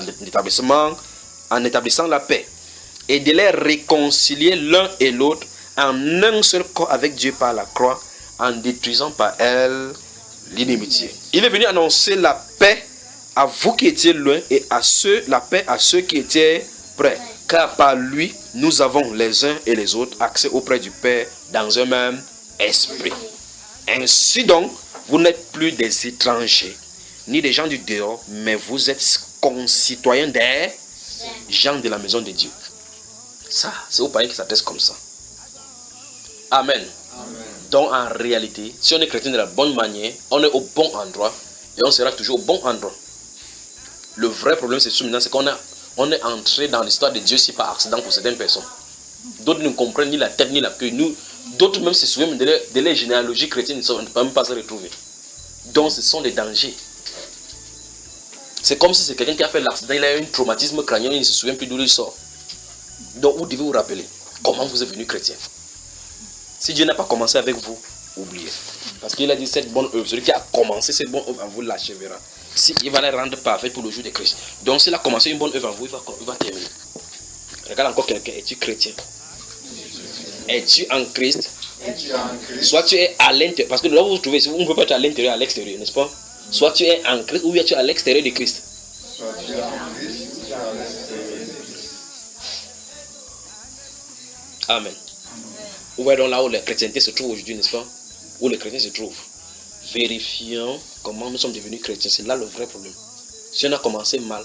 établissant la paix, et de les réconcilier l'un et l'autre en un seul corps avec Dieu par la croix, en détruisant par elle l'inimitié. Il est venu annoncer la paix à vous qui étiez loin et la paix à ceux qui étaient près. Car par lui, nous avons les uns et les autres accès auprès du Père dans un même esprit. Ainsi donc, vous n'êtes plus des étrangers, ni des gens du dehors, mais vous êtes concitoyens des gens de la maison de Dieu. Ça, c'est aux païens qui s'adressent comme ça. Amen. Amen. Donc en réalité, si on est chrétien de la bonne manière, on est au bon endroit et on sera toujours au bon endroit. Le vrai problème, c'est qu'on est entré dans l'histoire de Dieu si par accident pour certaines personnes. D'autres ne comprennent ni la tête ni la queue. D'autres même se souviennent de leur généalogie chrétienne, ils ne peuvent même pas se retrouver. Donc ce sont des dangers. C'est comme si c'est quelqu'un qui a fait l'accident, il a eu un traumatisme crânien, il ne se souvient plus d'où il sort. Donc vous devez vous rappeler comment vous êtes devenu chrétien. Si Dieu n'a pas commencé avec vous, oubliez. Parce qu'il a dit cette bonne œuvre, celui qui a commencé cette bonne œuvre en vous l'achèvera. Si, il va la rendre parfaite pour le jour de Christ. Donc s'il a commencé une bonne œuvre en vous, il va terminer. Regarde encore quelqu'un, es-tu chrétien? Es-tu en Christ? Soit tu es à l'intérieur, parce que là où vous vous trouvez, on ne peut pas être à l'intérieur, à l'extérieur, n'est-ce pas? Soit tu es en Christ ou tu es à l'extérieur de Christ. Amen. Vous voyez donc là où la chrétienté se trouve aujourd'hui, n'est-ce pas? Où les chrétiens se trouvent. Vérifions comment nous sommes devenus chrétiens. C'est là le vrai problème. Si on a commencé mal,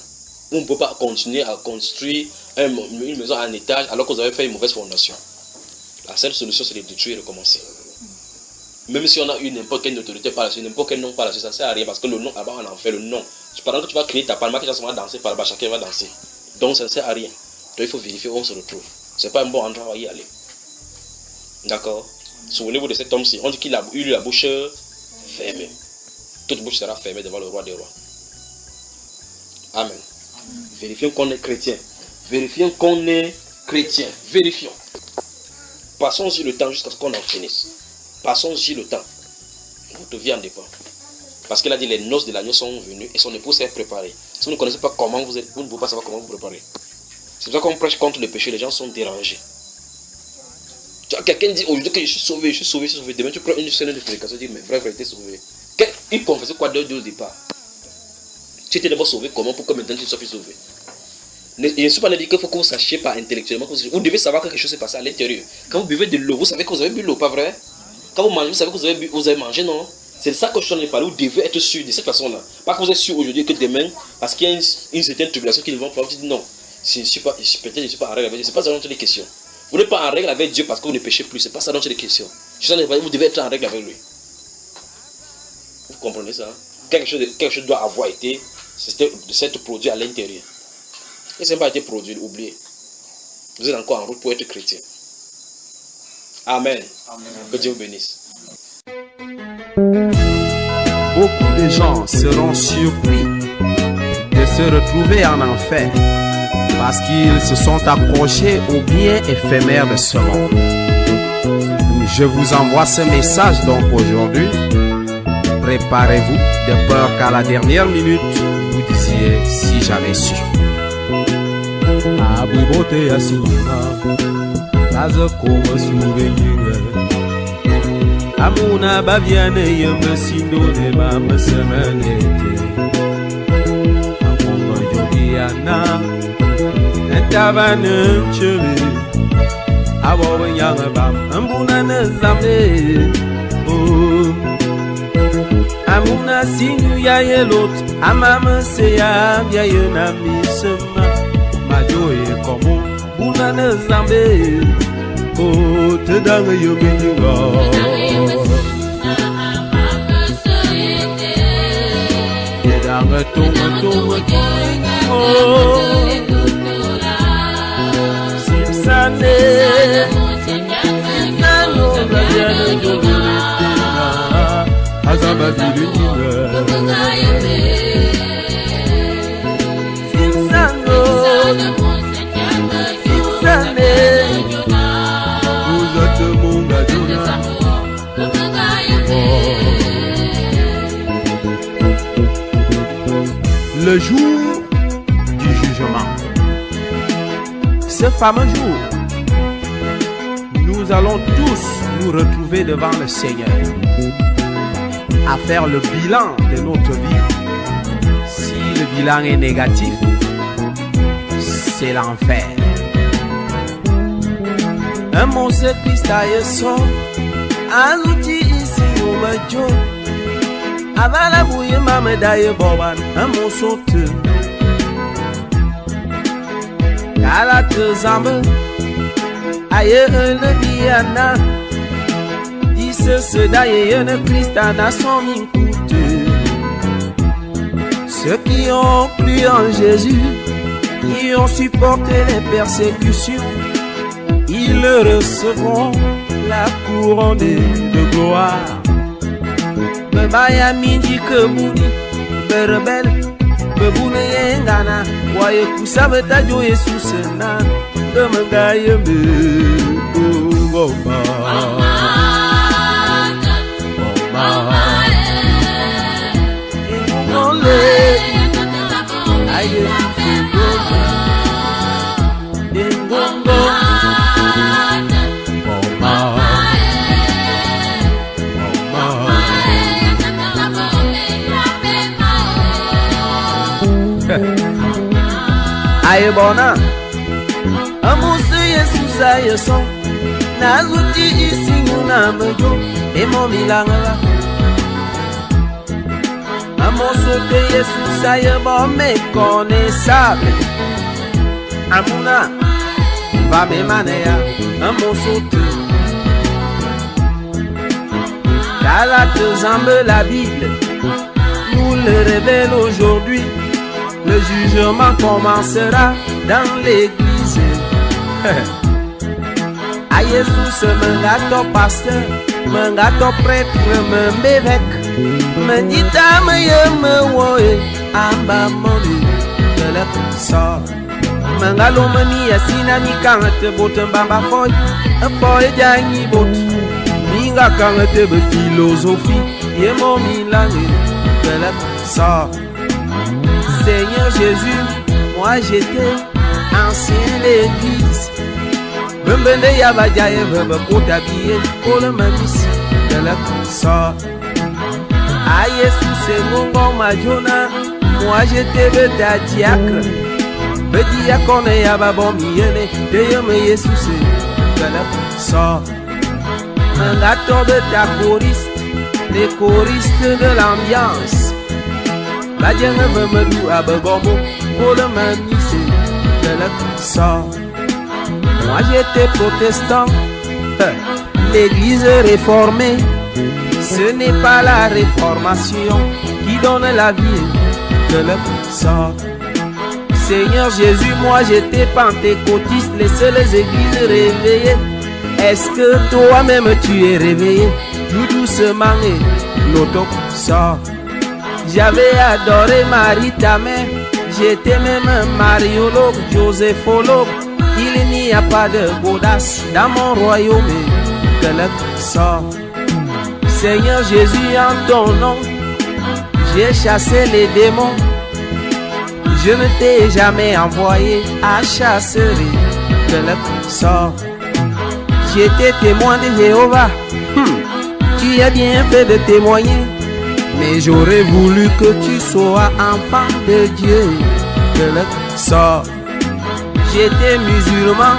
on ne peut pas continuer à construire une maison en étage alors que vous avez fait une mauvaise fondation. La seule solution, c'est de détruire et de recommencer. Même si on a eu n'importe quelle autorité par la suite, n'importe quel nom par la suite, ça ne sert à rien parce que le nom, là-bas, on en fait le nom. Pendant que tu vas créer ta palma, qui va danser par là-bas, chacun va danser. Donc ça ne sert à rien. Donc il faut vérifier où on se retrouve. Ce n'est pas un bon endroit où y aller. D'accord? Souvenez-vous de cet homme-ci. On dit qu'il a eu la bouche fermée. Toute bouche sera fermée devant le roi des rois. Amen. Vérifions qu'on est chrétien. Vérifions qu'on est chrétien. Vérifions. Passons-y le temps jusqu'à ce qu'on en finisse. Passons-y le temps. Votre vie en dépend. Parce qu'il a dit les noces de l'agneau sont venues et son épouse s'est préparée. Si vous ne connaissez pas comment vous êtes, vous ne pouvez pas savoir comment vous préparez. C'est pour ça qu'on prêche contre le péché, les gens sont dérangés. Quelqu'un dit aujourd'hui que je suis sauvé, je suis sauvé, je suis sauvé. Demain tu prends une scène de prédication et dis mais vrai, tu es sauvé. Il confessait quoi d'eux au départ? Tu étais d'abord sauvé comment pour que maintenant tu ne sois plus sauvé? Je ne suis pas dit qu'il faut que vous sachiez pas intellectuellement. Vous devez savoir que quelque chose s'est passé à l'intérieur. Quand vous buvez de l'eau, vous savez que vous avez bu l'eau, pas vrai? Quand vous mangez, vous savez que vous avez mangé, non? C'est ça que je suis en train de parler. Vous devez être sûr de cette façon-là. Pas que vous êtes sûr aujourd'hui que demain, parce qu'il y a une certaine tribulation qui ne vont pas, vous dites non. Peut-être je ne suis pas en règle avec Dieu. Ce n'est pas ça dont il est question. Vous n'êtes pas en règle avec Dieu parce que vous ne péchez plus. Ce n'est pas ça dont il est question. Vous devez être en règle avec lui. Vous comprenez ça? Quelque chose doit avoir été de s'être produit à l'intérieur. Et ça n'a pas été produit, oubliez. Vous êtes encore en route pour être chrétien. Amen. Amen. Que Dieu vous bénisse. Beaucoup de gens seront surpris de se retrouver en enfer parce qu'ils se sont accrochés aux biens éphémères de ce monde. Je vous envoie ce message donc aujourd'hui. Préparez-vous de peur qu'à la dernière minute, vous disiez si j'avais su. Abubote asinina, kaza koma souvenir. Amuna babiane yamba sindo ne mama semanete. Amuma yogiana, entabane chele. Abo yanga bam, ambuna nezame. Oh, amuna sinu ya yelot, amama se ya yena misema. Majoe como bunana zambe o te danga yobinyuga te danga tuma simsane simsano gabiana jolina azaba bilunyuga le jour du jugement. Ce fameux jour, nous allons tous nous retrouver devant le Seigneur à faire le bilan de notre vie. Si le bilan est négatif, c'est l'enfer. Un monstre Christ a yeso, un outil ici au majo. Avant la bouille, ma médaille boban, un monstre. Galate zambe, aïe le biana. Dis ce d'ailleurs ne Christ a son écoute. Ceux qui ont cru en Jésus, qui ont supporté les persécutions, ils recevront la couronne de gloire. Me baya midi que mouni, be rebelle, me bune yengana waye kusave tajo Jesus na demengaye me ngoma ngole aye ngoma aye bona amuse Jesus aye son nazuti isingu na mejo emo milanga amoso de Jesus aye bon méconnaissable amuna va me manea amoso te Galates zambe la Bible nous le révèle aujourd'hui. Le jugement commencera dans l'église. A Jesus mengato pasteur, mengato prêtre, m'évêque, me dit à me woe, amba moni, de la sort. Mengalo mani asina ni kangate bote mbamba foy, foy jangi bot. Minga kangate be philosophie, yemo milange, de la sort. Seigneur Jésus, moi j'étais ancien l'église. Bembende yabaja evebe kotabiye kole mamisi de la sort. A Jésus c'est mon majona, moi j'étais beta diacre. Bedi yakone yababon miene, de yeme Jésus de la sort. Un gâteau beta choriste, les choristes de l'ambiance. La dienne veut me louer à Begombo pour le maniser de la sort. Moi j'étais protestant, l'église réformée. Ce n'est pas la réformation qui donne la vie de la sort. Seigneur Jésus, moi j'étais pentecôtiste, les seules églises réveillées. Est-ce que toi-même tu es réveillé? Tout doucement et l'auto sort. J'avais adoré Marie ta mère, j'étais même mariologue, joséphologue. Il n'y a pas de audace dans mon royaume que le sort. Seigneur Jésus, en ton nom, j'ai chassé les démons. Je ne t'ai jamais envoyé à chasser que le sort. J'étais témoin de Jéhovah, tu as bien fait de témoigner. Mais j'aurais voulu que tu sois enfant de Dieu, que le sort. J'étais musulman,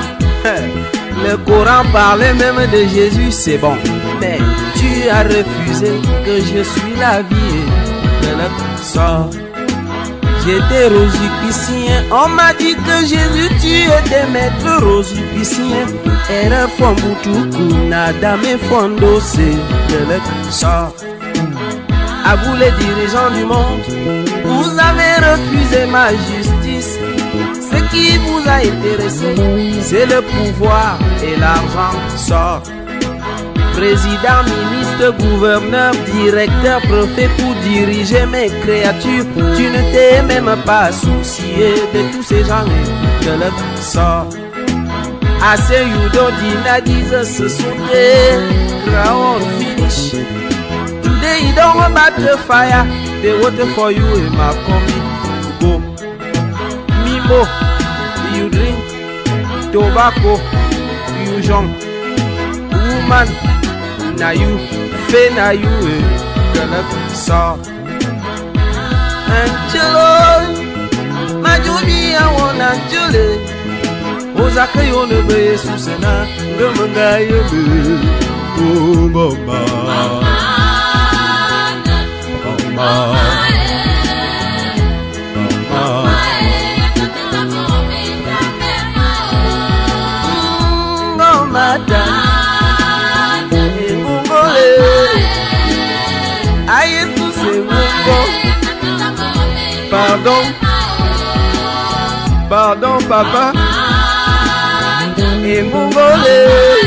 le Coran parlait même de Jésus, c'est bon. Mais tu as refusé que je suis la vie, que le sort. J'étais rosicrucien, on m'a dit que Jésus tu étais maître rosicrucien. Era fombutuku, nada me fondo, c'est que le sort. À vous les dirigeants du monde, vous avez refusé ma justice. Ce qui vous a intéressé, c'est le pouvoir et l'argent sort. Président, ministre, gouverneur, directeur, préfet pour diriger mes créatures. Tu ne t'es même pas soucié de tous ces gens que le sort. Assez Yudo Dina disent ce sont des raons finish. They don't about the fire, they water for you in my combi. Go, Mimo, you drink tobacco, you jump. Woman, na you, fe na you, gonna saw. Angelo, my Judy, I want Angelo. Ozaka yo ne be susena, gamanga yo be. Oh, mama. Pardon, pardon papa, et mon volet.